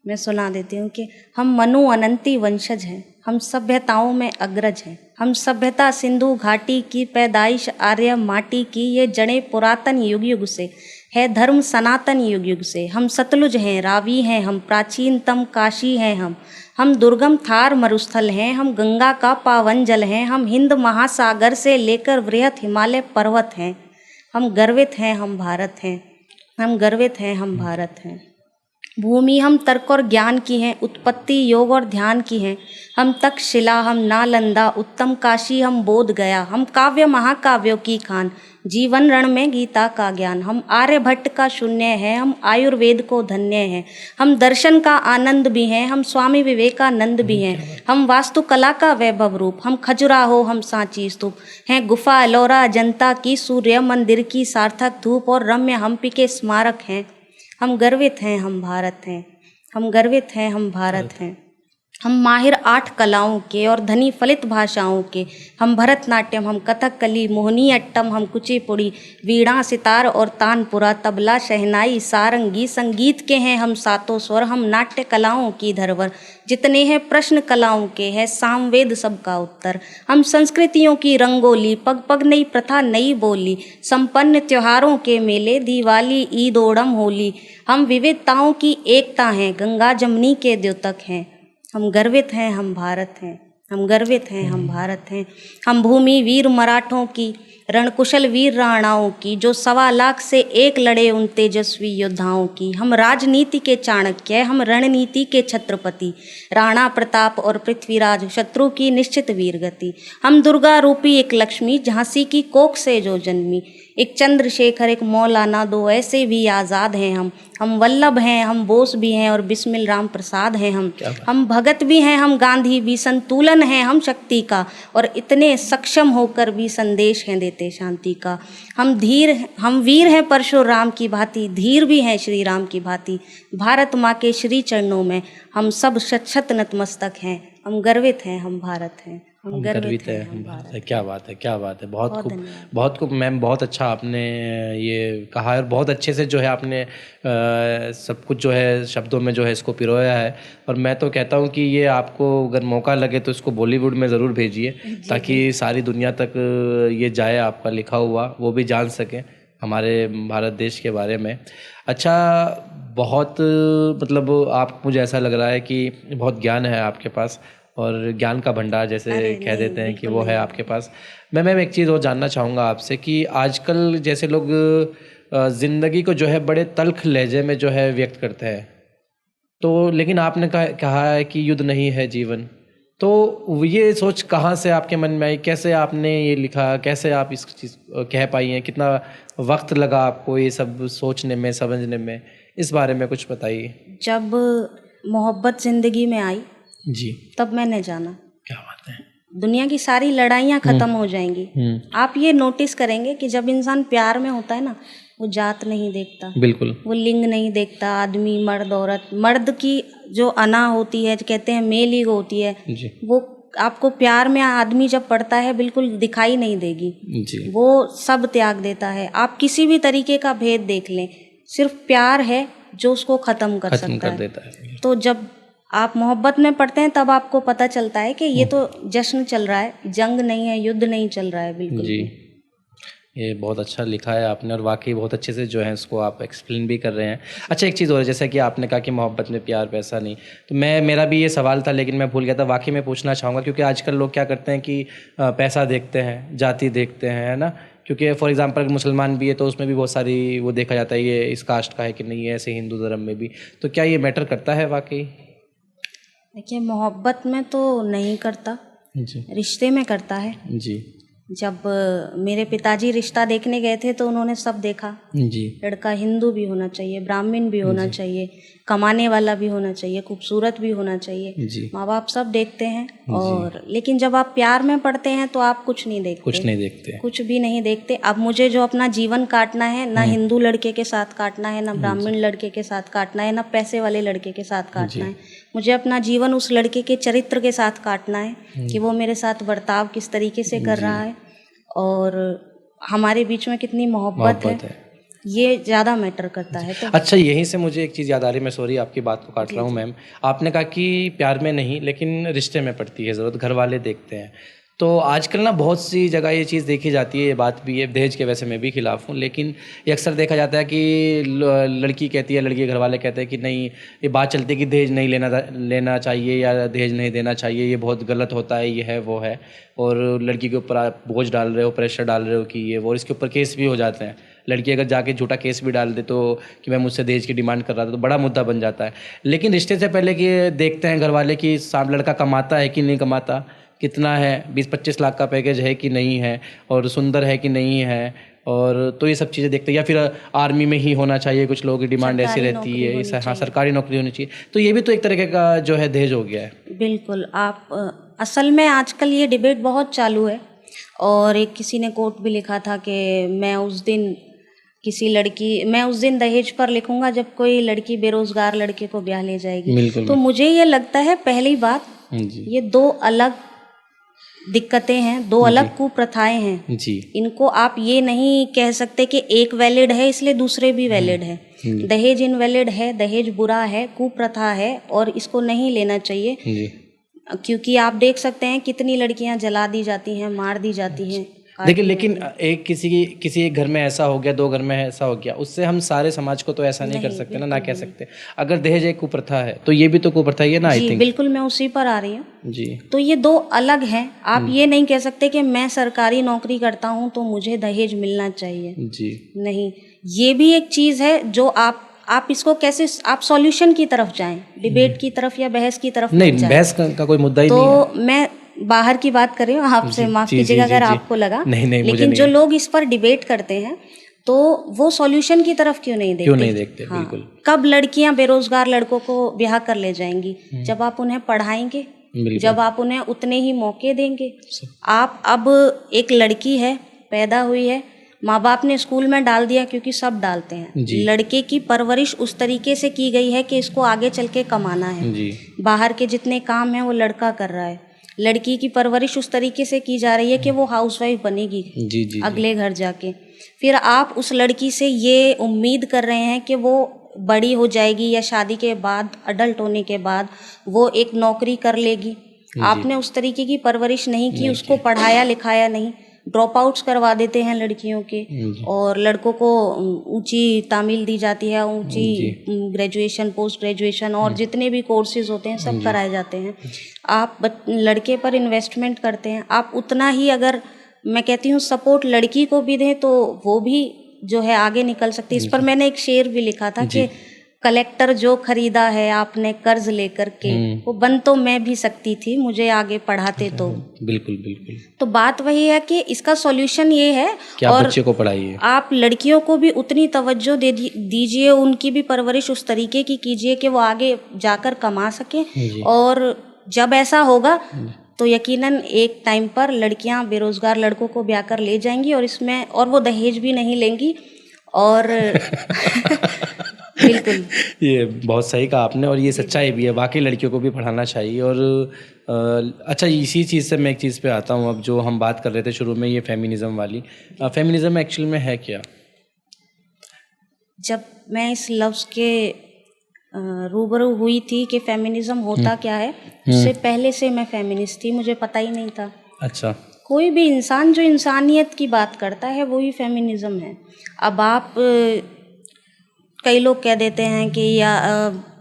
मैं सुना देती हूँ कि हम मनु अनंती वंशज हैं, हम सभ्यताओं में अग्रज हैं, हम सभ्यता सिंधु घाटी की, पैदाइश आर्य माटी की, ये जड़ें पुरातन युग युग से है, धर्म सनातन युग युग से। हम सतलुज हैं, रावी हैं, हम प्राचीनतम काशी हैं, हम दुर्गम थार मरुस्थल हैं, हम गंगा का पावन जल हैं, हम हिंद महासागर से लेकर वृहत हिमालय पर्वत हैं। हम गर्वित हैं, हम भारत हैं, हम गर्वित हैं, हम भारत हैं। भूमि हम तर्क और ज्ञान की हैं, उत्पत्ति योग और ध्यान की हैं। हम तक्षशिला, हम नालंदा, उत्तम काशी, हम बोध गया, हम काव्य महाकाव्यों की खान, जीवन रण में गीता का ज्ञान। हम आर्यभट्ट का शून्य है, हम आयुर्वेद को धन्य हैं, हम दर्शन का आनंद भी हैं, हम स्वामी विवेकानंद भी हैं। हम वास्तुकला का वैभव रूप, हम खजुराहो, हम सांची स्तूप हैं, गुफा एलोरा अजंता की, सूर्य मंदिर की सार्थक धूप और रम्य हम्पी के स्मारक हैं। हम गर्वित हैं, हम भारत हैं, हम गर्वित हैं, हम भारत हैं। हम माहिर 8 कलाओं के और धनी फलित भाषाओं के, हम भरतनाट्यम, हम कथकली, मोहिनी अट्टम, हम कुचिपुड़ी, वीणा सितार और तानपुरा, तबला शहनाई सारंगी, संगीत के हैं हम सातों स्वर। हम नाट्य कलाओं की धरोहर, जितने हैं प्रश्न कलाओं के है सामवेद सबका उत्तर। हम संस्कृतियों की रंगोली, पग पग नई प्रथा नई बोली, संपन्न त्योहारों के मेले, दिवाली ईद ओणम होली। हम विविधताओं की एकता हैं, गंगा जमनी के द्योतक हैं। हम गर्वित हैं, हम भारत हैं, हम गर्वित हैं, हम भारत हैं। हम भूमि वीर मराठों की, रणकुशल वीर राणाओं की, जो 1.25 लाख से एक लड़े उन तेजस्वी योद्धाओं की। हम राजनीति के चाणक्य, हम रणनीति के छत्रपति, राणा प्रताप और पृथ्वीराज, शत्रु की निश्चित वीर गति। हम दुर्गा रूपी एक लक्ष्मी, झांसी की कोख से जो जन्मी, एक चंद्रशेखर एक मौलाना, 2 ऐसे भी आज़ाद हैं हम वल्लभ हैं, हम बोस भी हैं और बिस्मिल राम प्रसाद हैं। हम भगत भी हैं, हम गांधी भी, संतुलन हैं हम शक्ति का, और इतने सक्षम होकर भी संदेश हैं देते शांति का। हम वीर हैं परशुराम की भांति, धीर भी हैं श्री राम की भांति। भारत माँ के श्री चरणों में हम सब शत शत नतमस्तक हैं। हम गर्वित हैं, हम भारत हैं, हम गर्वित हैं हैं हम भारत भारत है। क्या बात है, क्या बात है, बहुत बहुत खूब, धन्यवाद। बहुत खूब मैम, बहुत अच्छा आपने ये कहा है और बहुत अच्छे से जो है आपने सब कुछ जो है शब्दों में जो है इसको पिरोया है। और मैं तो कहता हूँ कि ये आपको अगर मौका लगे तो इसको बॉलीवुड में ज़रूर भेजिए, जी ताकि जी सारी दुनिया तक ये जाए, आपका लिखा हुआ वो भी जान सकें हमारे भारत देश के बारे में। अच्छा, बहुत मतलब आप, मुझे ऐसा लग रहा है कि बहुत ज्ञान है आपके पास, और ज्ञान का भंडार जैसे अरे कह नहीं, देते हैं कि बिल्कुल वो है नहीं। आपके पास। मैं एक चीज़ और जानना चाहूँगा आपसे कि आजकल जैसे लोग ज़िंदगी को जो है बड़े तल्ख लहजे में जो है व्यक्त करते हैं, तो लेकिन आपने कहा है कि युद्ध नहीं है जीवन, तो ये सोच कहाँ से आपके मन में आई, कैसे आपने ये लिखा, कैसे आप इस चीज़ कह पाई हैं, कितना वक्त लगा आपको ये सब सोचने में, समझने में, इस बारे में कुछ बताइए। जब मोहब्बत जिंदगी में आई जी, तब मैंने जाना क्या बात है। दुनिया की सारी लड़ाइयाँ खत्म हो जाएंगी। आप ये नोटिस करेंगे कि जब इंसान प्यार में होता है ना, वो जात नहीं देखता, बिल्कुल। वो लिंग नहीं देखता, आदमी मर्द औरत, मर्द की जो अना होती है, कहते हैं मेल ईगो होती है, जी वो आपको प्यार में आदमी जब पड़ता है बिल्कुल दिखाई नहीं देगी। जी वो सब त्याग देता है। आप किसी भी तरीके का भेद देख लें, सिर्फ प्यार है जो उसको खत्म कर खत्म सकता कर है। देता है। तो जब आप मोहब्बत में पड़ते हैं तब आपको पता चलता है कि ये तो जश्न चल रहा है, जंग नहीं है, युद्ध नहीं चल रहा है बिल्कुल जी, भी। ये बहुत अच्छा लिखा है आपने, और वाकई बहुत अच्छे से जो है इसको आप एक्सप्लेन भी कर रहे हैं। अच्छा, एक चीज़ और है, जैसे कि आपने कहा कि मोहब्बत में प्यार पैसा नहीं, तो मेरा भी ये सवाल था लेकिन मैं भूल गया था, वाकई में पूछना चाहूँगा, क्योंकि आजकल लोग क्या करते हैं कि पैसा देखते हैं, जाति देखते हैं, है ना। क्योंकि फॉर एग्जांपल मुसलमान भी है तो उसमें भी बहुत सारी वो देखा जाता है ये इस कास्ट का है कि नहीं है, ऐसे हिंदू धर्म में भी। तो क्या ये मैटर करता है वाकई? देखिए, मोहब्बत में तो नहीं करता, जी रिश्ते में करता है। जी जब मेरे पिताजी रिश्ता देखने गए थे तो उन्होंने सब देखा। जी लड़का हिंदू भी होना चाहिए, ब्राह्मण भी होना चाहिए, कमाने वाला भी होना चाहिए, खूबसूरत भी होना चाहिए। जी माँ बाप सब देखते हैं। और लेकिन जब आप प्यार में पड़ते हैं तो आप कुछ नहीं देखते, कुछ नहीं देखते। कुछ भी नहीं देखते। अब मुझे जो अपना जीवन काटना है, ना हिंदू लड़के के साथ काटना है, ना ब्राह्मण लड़के के साथ काटना है, ना पैसे वाले लड़के के साथ काटना है। मुझे अपना जीवन उस लड़के के चरित्र के साथ काटना है कि वो मेरे साथ बर्ताव किस तरीके से कर रहा है और हमारे बीच में कितनी मोहब्बत है, ये ज़्यादा मैटर करता है। तो अच्छा, यहीं से मुझे एक चीज़ याद आ रही है, मैं सॉरी आपकी बात को काट रहा हूँ मैम। आपने कहा कि प्यार में नहीं लेकिन रिश्ते में पड़ती है ज़रूरत, घर वाले देखते हैं। तो आजकल ना बहुत सी जगह ये चीज़ देखी जाती है, ये बात भी है, दहेज के वैसे मैं भी खिलाफ़ हूँ, लेकिन ये अक्सर देखा जाता है कि लड़की कहती है, लड़की के घर वाले कहते हैं कि नहीं, ये बात चलती है कि दहेज नहीं लेना चाहिए या दहेज नहीं देना चाहिए, ये बहुत गलत होता है, ये है वो है, और लड़की के ऊपर आप बोझ डाल रहे हो, प्रेशर डाल रहे हो कि ये वो, और इसके ऊपर केस भी हो जाते हैं। लड़की अगर जाके झूठा केस भी डाल दे तो कि मैं मुझसे दहेज की डिमांड कर रहा था, तो बड़ा मुद्दा बन जाता है। लेकिन रिश्ते से पहले कि देखते हैं घर वाले कि लड़का कमाता है कि नहीं कमाता, कितना है, 20-25 लाख का पैकेज है कि नहीं है, और सुंदर है कि नहीं है, और तो ये सब चीज़ें देखते हैं। या फिर आर्मी में ही होना चाहिए, कुछ लोगों की डिमांड ऐसी रहती है, हाँ सरकारी नौकरी होनी चाहिए। तो ये भी तो एक तरीके का जो है दहेज हो गया है। बिल्कुल। आप असल में आजकल ये डिबेट बहुत चालू है, और एक किसी ने कोट भी लिखा था कि मैं उस दिन दहेज पर लिखूंगा जब कोई लड़की बेरोजगार लड़के को ब्याह ले जाएगी। तो मुझे ये लगता है, पहली बात, ये दो अलग दिक्कतें हैं, दो अलग कुप्रथाएं हैं जी। इनको आप ये नहीं कह सकते कि एक वैलिड है इसलिए दूसरे भी वैलिड है। दहेज इनवैलिड है, दहेज बुरा है, कुप्रथा है, और इसको नहीं लेना चाहिए जी। क्योंकि आप देख सकते हैं कितनी लड़कियां जला दी जाती हैं, मार दी जाती हैं। देखिए, लेकिन एक किसी एक घर में ऐसा हो गया, 2 घर में ऐसा हो गया, उससे हम सारे समाज को तो ऐसा नहीं कर सकते ना कह सकते। अगर दहेज एक कुप्रथा है तो ये भी तो कुप्रथा ही है ना। आई थिंक बिल्कुल, मैं उसी पर आ रही हूँ जी। तो ये दो अलग हैं। आप ये नहीं कह सकते कि मैं सरकारी नौकरी करता हूँ तो मुझे दहेज मिलना चाहिए जी। नहीं, ये भी एक चीज है जो आप इसको कैसे, आप सॉल्यूशन की तरफ जाएं, डिबेट की तरफ या बहस की तरफ नहीं, बहस का कोई मुद्दा ही नहीं है। तो मैं बाहर की बात कर रही हूँ, आपसे माफ कीजिएगा अगर आपको लगा। नहीं, लेकिन जो लोग इस पर डिबेट करते हैं तो वो सॉल्यूशन की तरफ क्यों नहीं देखते? हाँ, बिल्कुल। कब लड़कियां बेरोजगार लड़कों को ब्याह कर ले जाएंगी? जब आप उन्हें पढ़ाएंगे, जब आप उन्हें उतने ही मौके देंगे। आप अब एक लड़की है, पैदा हुई है, माँ बाप ने स्कूल में डाल दिया क्योंकि सब डालते हैं। लड़के की परवरिश उस तरीके से की गई है कि इसको आगे चल के कमाना है। बाहर के जितने काम हैं वो लड़का कर रहा है। लड़की की परवरिश उस तरीके से की जा रही है कि वो हाउसवाइफ बनेगी जी जी अगले घर जाके। फिर आप उस लड़की से ये उम्मीद कर रहे हैं कि वो बड़ी हो जाएगी या शादी के बाद, अडल्ट होने के बाद वो एक नौकरी कर लेगी। आपने उस तरीके की परवरिश नहीं की, उसको पढ़ाया लिखाया नहीं, ड्रॉप आउट्स करवा देते हैं लड़कियों के, और लड़कों को ऊंची तामील दी जाती है, ऊंची ग्रेजुएशन, पोस्ट ग्रेजुएशन और जितने भी कोर्सेज होते हैं सब कराए जाते हैं। आप लड़के पर इन्वेस्टमेंट करते हैं, आप उतना ही अगर मैं कहती हूँ सपोर्ट लड़की को भी दें तो वो भी जो है आगे निकल सकती है। इस पर मैंने एक शेर भी लिखा था कि कलेक्टर जो खरीदा है आपने कर्ज लेकर के, वो बन तो मैं भी सकती थी, मुझे आगे पढ़ाते तो। बिल्कुल बिल्कुल। तो बात वही है कि इसका सॉल्यूशन ये है कि आप बच्चे को पढ़ाइए, आप लड़कियों को भी उतनी तवज्जो दीजिए, उनकी भी परवरिश उस तरीके की कीजिए कि वो आगे जाकर कमा सके। और जब ऐसा होगा तो यकीनन एक टाइम पर लड़कियां बेरोजगार लड़कों को ब्याह कर ले जाएंगी, और इसमें और वो दहेज भी नहीं लेंगी। और बिल्कुल ये बहुत सही कहा आपने, और ये सच्चाई भी है, वाकई लड़कियों को भी पढ़ाना चाहिए। और अच्छा, इसी चीज़ से मैं एक चीज़ पे आता हूँ, अब जो हम बात कर रहे थे शुरू में, ये फेमिनिज़म वाली, फेमिनिज़म एक्चुअल में है क्या? जब मैं इस लफ्ज़ के रूबरू हुई थी कि फेमिनिज़म होता क्या है, उससे पहले से मैं फेमिनिस्ट थी, मुझे पता ही नहीं था। अच्छा। कोई भी इंसान जो इंसानियत की बात करता है वही फेमिनिज़म है। अब आप कई लोग कह देते हैं कि या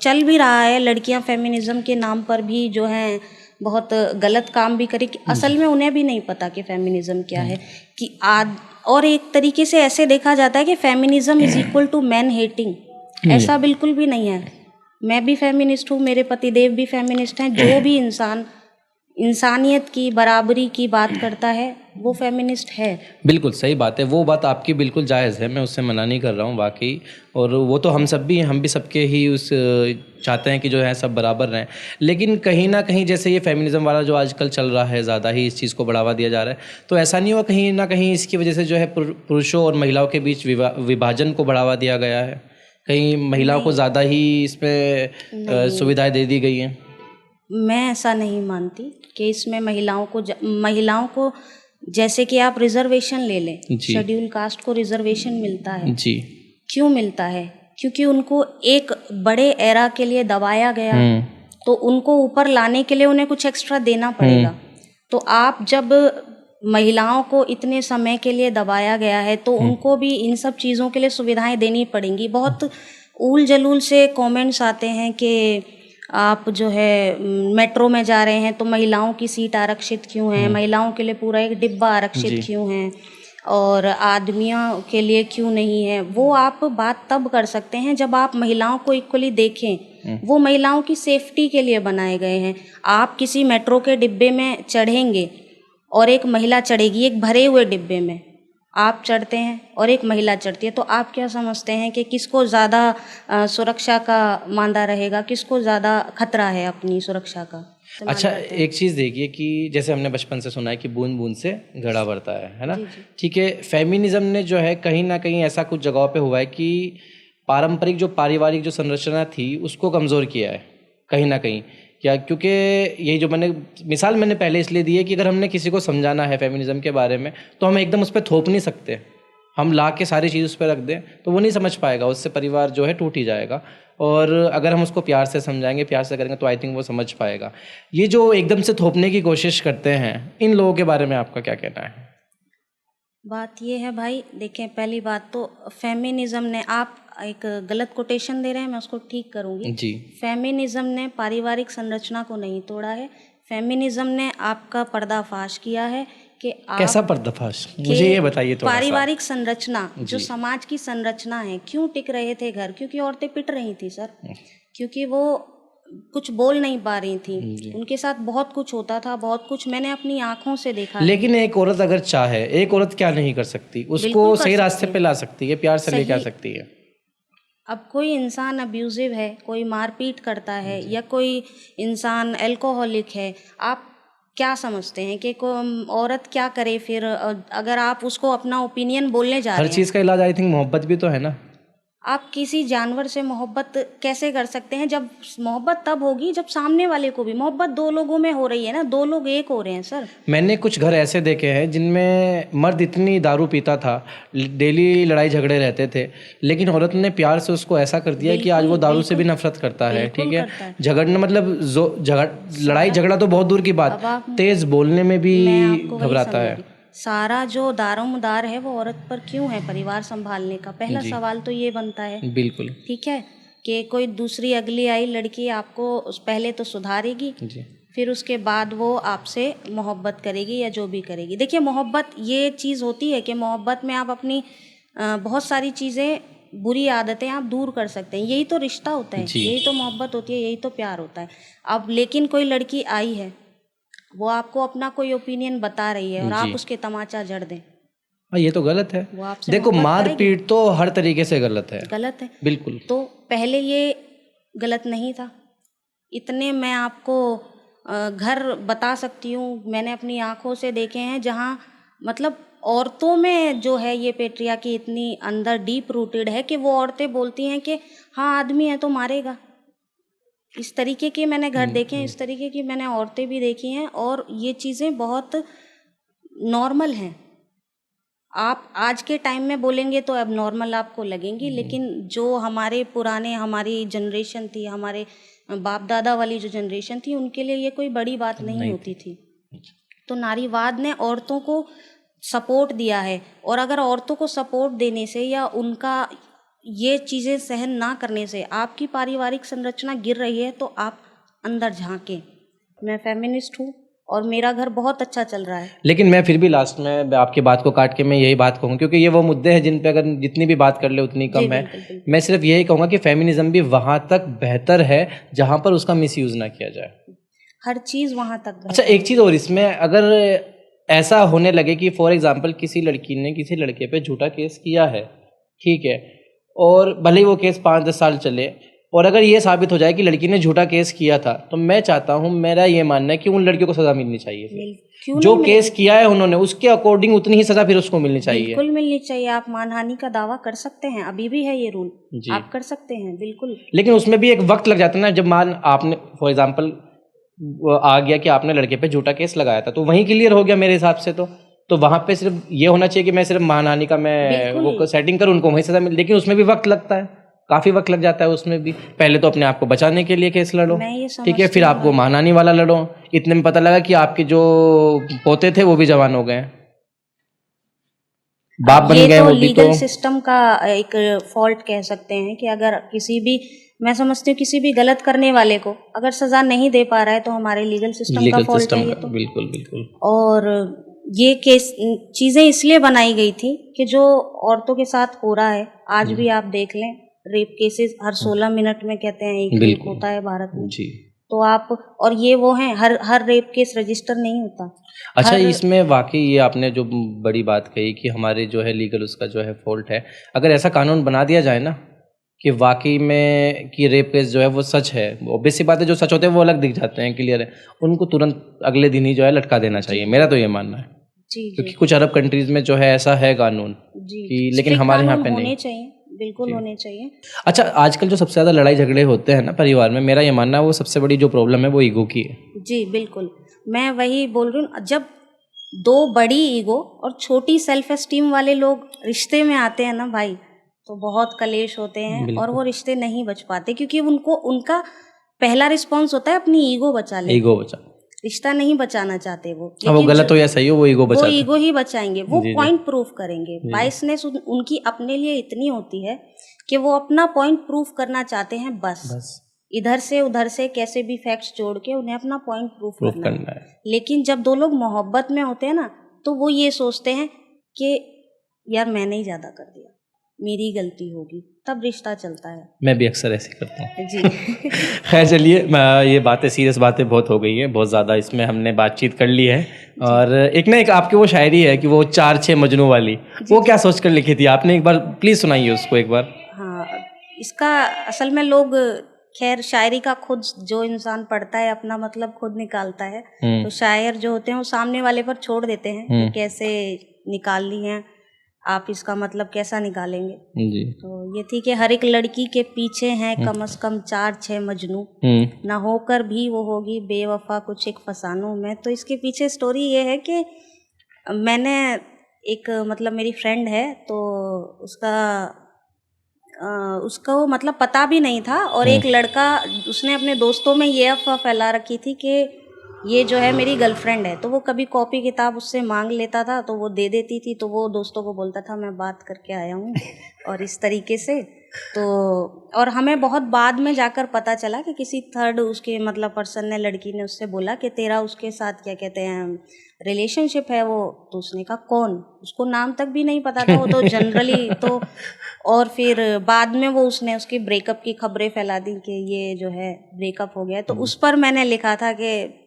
चल भी रहा है, लड़कियां फेमिनिज़म के नाम पर भी जो हैं बहुत गलत काम भी करें, असल में उन्हें भी नहीं पता कि फेमिनिज़म क्या है। कि और एक तरीके से ऐसे देखा जाता है कि feminism is equal to man hating, ऐसा बिल्कुल भी नहीं है। मैं भी फेमिनिस्ट हूँ, मेरे पतिदेव भी फेमिनिस्ट हैं। जो भी इंसान इंसानियत की, बराबरी की बात करता है वो फेमिनिस्ट है। बिल्कुल सही बात है, वो बात आपकी बिल्कुल जायज़ है, मैं उससे मना नहीं कर रहा हूँ वाकई। और वो तो हम भी सबके ही उस चाहते हैं कि जो है सब बराबर रहें। लेकिन कहीं ना कहीं जैसे ये फेमिनिज़म वाला जो आजकल चल रहा है, ज़्यादा ही इस चीज़ को बढ़ावा दिया जा रहा है, तो ऐसा नहीं हुआ कहीं ना कहीं इसकी वजह से जो है पुरुषों और महिलाओं के बीच विभाजन को बढ़ावा दिया गया है? कहीं महिलाओं को ज़्यादा ही इसमें सुविधाएँ दे दी गई हैं? मैं ऐसा नहीं मानती कि इसमें महिलाओं को जैसे कि आप रिजर्वेशन ले लें, शेड्यूल कास्ट को रिजर्वेशन मिलता है जी। क्यों मिलता है? क्योंकि उनको एक बड़े एरा के लिए दबाया गया, तो उनको ऊपर लाने के लिए उन्हें कुछ एक्स्ट्रा देना पड़ेगा। तो आप जब महिलाओं को इतने समय के लिए दबाया गया है तो उनको भी इन सब चीज़ों के लिए सुविधाएं देनी पड़ेंगी। बहुत ऊल जलूल से कमेंट्स आते हैं कि आप जो है मेट्रो में जा रहे हैं तो महिलाओं की सीट आरक्षित क्यों है, महिलाओं के लिए पूरा एक डिब्बा आरक्षित क्यों है और आदमियों के लिए क्यों नहीं है। वो आप बात तब कर सकते हैं जब आप महिलाओं को इक्वली देखें। वो महिलाओं की सेफ्टी के लिए बनाए गए हैं। आप किसी मेट्रो के डिब्बे में चढ़ेंगे और एक महिला चढ़ेगी, एक भरे हुए डिब्बे में आप चढ़ते हैं और एक महिला चढ़ती है, तो आप क्या समझते हैं कि किसको ज़्यादा सुरक्षा का मांदा रहेगा, किसको ज़्यादा खतरा है अपनी सुरक्षा का? अच्छा, एक चीज़ देखिए कि जैसे हमने बचपन से सुना है कि बूंद बूंद से घड़ा भरता है ना? ठीक है, फेमिनिज्म ने जो है कहीं ना कहीं ऐसा कुछ जगहों पे हुआ है कि पारंपरिक जो पारिवारिक जो संरचना थी उसको कमज़ोर किया है कहीं ना कहीं। क्या? क्योंकि यही जो मिसाल मैंने पहले इसलिए दी है कि अगर हमने किसी को समझाना है फेमिनिज्म के बारे में तो हम एकदम उस पर थोप नहीं सकते। हम ला के सारी चीज़ उस पर रख दें तो वो नहीं समझ पाएगा, उससे परिवार जो है टूट ही जाएगा। और अगर हम उसको प्यार से समझाएंगे, प्यार से करेंगे तो आई थिंक वो समझ पाएगा। ये जो एकदम से थोपने की कोशिश करते हैं, इन लोगों के बारे में आपका क्या कहना है? बात ये है भाई, देखें, पहली बात तो फेमिनिज्म ने, आप एक गलत कोटेशन दे रहे हैं, मैं उसको ठीक करूंगी जी। फेमिनिज्म ने पारिवारिक संरचना को नहीं तोड़ा है, फेमिनिज्म ने आपका पर्दाफाश किया है कि आप कैसा पर्दाफाश, मुझे ये बताइए थोड़ा सा। पारिवारिक संरचना, जो समाज की संरचना है, क्यों टिक रहे थे घर? क्योंकि औरतें पिट रही थी सर, क्योंकि वो कुछ बोल नहीं पा रही थी, उनके साथ बहुत कुछ होता था, बहुत कुछ मैंने अपनी आंखों से देखा। लेकिन एक औरत अगर चाहे, एक औरत क्या नहीं कर सकती? उसको सही रास्ते पे ला सकती है, प्यार से लेके आ सकती है। अब कोई इंसान अब्यूजिव है, कोई मारपीट करता है, या कोई इंसान अल्कोहलिक है, आप क्या समझते हैं कि औरत क्या करे फिर? अगर आप उसको अपना ओपिनियन बोलने जा रहे हैं, हर चीज़ का इलाज आई थिंक मोहब्बत भी तो है ना। आप किसी जानवर से मोहब्बत कैसे कर सकते हैं? जब मोहब्बत तब होगी जब सामने वाले को भी मोहब्बत, दो लोगों में हो रही है ना, दो लोग एक हो रहे हैं सर। मैंने कुछ घर ऐसे देखे हैं जिनमें मर्द इतनी दारू पीता था, डेली लड़ाई झगड़े रहते थे, लेकिन औरत ने प्यार से उसको ऐसा कर दिया कि आज वो दारू से भी नफरत करता है। ठीक है, झगड़ने मतलब लड़ाई झगड़ा तो बहुत दूर की बात, तेज बोलने में भी घबराता है। सारा जो दारोमदार है वो औरत पर क्यों है? परिवार संभालने का पहला सवाल तो ये बनता है। बिल्कुल, ठीक है, कि कोई दूसरी अगली आई लड़की आपको पहले तो सुधारेगी जी, फिर उसके बाद वो आपसे मोहब्बत करेगी या जो भी करेगी। देखिए, मोहब्बत ये चीज़ होती है कि मोहब्बत में आप अपनी बहुत सारी चीज़ें, बुरी आदतें आप दूर कर सकते हैं। यही तो रिश्ता होता है, यही तो मोहब्बत होती है, यही तो प्यार होता है। अब लेकिन कोई लड़की आई है, वो आपको अपना कोई ओपिनियन बता रही है और आप उसके तमाचा जड़ दें, ये तो गलत है। देखो, मारपीट तो हर तरीके से गलत है, गलत है बिल्कुल। तो पहले ये गलत नहीं था। इतने मैं आपको घर बता सकती हूँ, मैंने अपनी आंखों से देखे हैं जहाँ मतलब औरतों में जो है ये पेट्रियार्की इतनी अंदर डीप रूटेड है कि वो औरतें बोलती हैं कि हाँ आदमी है तो मारेगा। इस तरीके के मैंने घर देखे हैं, इस तरीके की मैंने औरतें भी देखी हैं, और ये चीज़ें बहुत नॉर्मल हैं। आप आज के टाइम में बोलेंगे तो अब नॉर्मल आपको लगेंगी, लेकिन जो हमारे पुराने, हमारी जनरेशन थी, हमारे बाप दादा वाली जो जनरेशन थी, उनके लिए ये कोई बड़ी बात नहीं होती थी। तो नारीवाद ने औरतों को सपोर्ट दिया है, और अगर औरतों को सपोर्ट देने से या उनका ये चीज़ें सहन ना करने से आपकी पारिवारिक संरचना गिर रही है, तो आप अंदर झांकें। मैं फेमिनिस्ट हूँ और मेरा घर बहुत अच्छा चल रहा है। लेकिन मैं फिर भी लास्ट में आपकी बात को काट के मैं यही बात कहूँ, क्योंकि ये वो मुद्दे हैं जिन पे अगर जितनी भी बात कर ले उतनी कम है। मैं सिर्फ यही कहूँगा कि फेमिनिज्म भी वहाँ तक बेहतर है जहाँ पर उसका मिसयूज़ ना किया जाए। हर चीज़ वहाँ तक। अच्छा, एक चीज़ और, इसमें अगर ऐसा होने लगे कि फॉर एग्जाम्पल किसी लड़की ने किसी लड़के पे झूठा केस किया है, ठीक है, और भले ही वो केस 5-10 साल चले, और अगर ये साबित हो जाए कि लड़की ने झूठा केस किया था, तो मैं चाहता हूँ, मेरा ये मानना है कि उन लड़कियों को सज़ा मिलनी चाहिए। जो केस किया है उन्होंने, उसके अकॉर्डिंग उतनी ही सज़ा फिर उसको मिलनी चाहिए। बिल्कुल मिलनी चाहिए। आप मानहानि का दावा कर सकते हैं, अभी भी है ये रूल, आप कर सकते हैं बिल्कुल। लेकिन उसमें भी एक वक्त लग जाता है ना। जब मान आपने फॉर एग्जाम्पल आ गया कि आपने लड़के पे झूठा केस लगाया था, तो वहीं क्लियर हो गया मेरे हिसाब से। तो वहाँ पे सिर्फ ये होना चाहिए कि मैं सिर्फ मानहानि का मैं वो सेटिंग करूँ, उनको वहीं सजा मिले। लेकिन उसमें भी वक्त लगता है, काफ़ी वक्त लग जाता है उसमें भी। पहले तो अपने आप को बचाने के लिए केस लड़ो, ठीक है, फिर आपको मानहानि वाला लड़ो। इतने में पता लगा कि आपके जो पोते थे वो भी जवान हो गए, बाप बन गए। वो भी लीगल सिस्टम का एक फॉल्ट कह सकते हैं कि अगर किसी भी, मैं समझती हूँ किसी भी गलत करने वाले को अगर सजा नहीं दे पा रहा है तो हमारे लीगल सिस्टम का फॉल्ट है ये तो। बिल्कुल बिल्कुल। और ये केस चीज़ें इसलिए बनाई गई थी कि जो औरतों के साथ हो रहा है, आज भी आप देख लें, रेप केसेस हर 16 मिनट में कहते हैं एक रेप होता है भारत में जी। तो आप, और ये वो हैं, हर रेप केस रजिस्टर नहीं होता। अच्छा, इसमें वाकई ये आपने जो बड़ी बात कही कि हमारे जो है लीगल उसका जो है फॉल्ट है। अगर ऐसा कानून बना दिया जाए ना कि वाकई में कि रेप केस जो है वो सच है, ऑब्वियस सी बात है, जो सच होते हैं वो अलग दिख जाते हैं, क्लियर है, उनको तुरंत अगले दिन ही जो है लटका देना चाहिए। मेरा तो ये मानना है जी, क्योंकि कुछ अरब कंट्रीज में जो है ऐसा है कानून कि, लेकिन हमारे यहाँ पे नहीं चाहिए, बिल्कुल होने चाहिए। अच्छा, आजकल जो सबसे ज़्यादा लड़ाई झगड़े होते हैं ना परिवार में, मेरा ये मानना है वो सबसे बड़ी जो प्रॉब्लम है वो ईगो की है। जी बिल्कुल, मैं वही बोल रही हूँ। जब दो बड़ी ईगो और छोटी सेल्फ एस्टीम वाले लोग रिश्ते में आते हैं ना भाई, तो बहुत कलेश होते हैं और वो रिश्ते नहीं बच पाते, क्योंकि उनका पहला रिस्पॉन्स होता है अपनी ईगो बचा ले। ईगो बचा, रिश्ता नहीं बचाना चाहते वो। वो गलत हो या सही हो, वो ईगो ही बचाएंगे, वो पॉइंट प्रूफ करेंगे। बाइसनेस उनकी अपने लिए इतनी होती है कि वो अपना पॉइंट प्रूफ करना चाहते हैं, बस इधर से उधर से कैसे भी फैक्ट्स जोड़ के उन्हें अपना पॉइंट प्रूफ करना है। लेकिन जब दो लोग मोहब्बत में होते हैं ना, तो वो ये सोचते हैं कि यार मैंने ही ज्यादा कर दिया, मेरी गलती होगी, तब रिश्ता चलता है। मैं भी अक्सर ऐसे करता हूँ जी। खैर चलिए, ये बातें सीरियस बातें बहुत हो गई हैं, बहुत ज़्यादा इसमें हमने बातचीत कर ली है। और एक आपकी वो शायरी है कि वो 4-6 मजनू वाली, वो क्या सोच कर लिखी थी आपने? एक बार प्लीज़ सुनाइए उसको एक बार। हाँ, इसका असल में लोग, खैर शायरी का खुद जो इंसान पढ़ता है अपना मतलब खुद निकालता है, तो शायर जो होते हैं वो सामने वाले पर छोड़ देते हैं कि कैसे निकाल ली हैं। आप इसका मतलब कैसा निकालेंगे। जी। तो ये थी कि हर एक लड़की के पीछे हैं कम से कम 4-6 मजनू, ना होकर भी वो होगी बेवफा कुछ एक फसानों में। तो इसके पीछे स्टोरी ये है कि मैंने एक मतलब मेरी फ्रेंड है, तो उसका वो मतलब पता भी नहीं था, और एक लड़का उसने अपने दोस्तों में ये अफवाह फैला रखी थी कि ये जो है मेरी गर्लफ्रेंड है। तो वो कभी कॉपी किताब उससे मांग लेता था तो वो दे देती थी, तो वो दोस्तों को बोलता था मैं बात करके आया हूँ और इस तरीके से। तो और हमें बहुत बाद में जाकर पता चला कि किसी थर्ड उसके मतलब पर्सन ने, लड़की ने उससे बोला कि तेरा उसके साथ क्या कहते हैं रिलेशनशिप है वो। तो उसने कहा कौन, उसको नाम तक भी नहीं पता था वो तो जनरली तो। और फिर बाद में वो उसने उसकी ब्रेकअप की खबरें फैला दी कि ये जो है ब्रेकअप हो गया। तो उस पर मैंने लिखा था कि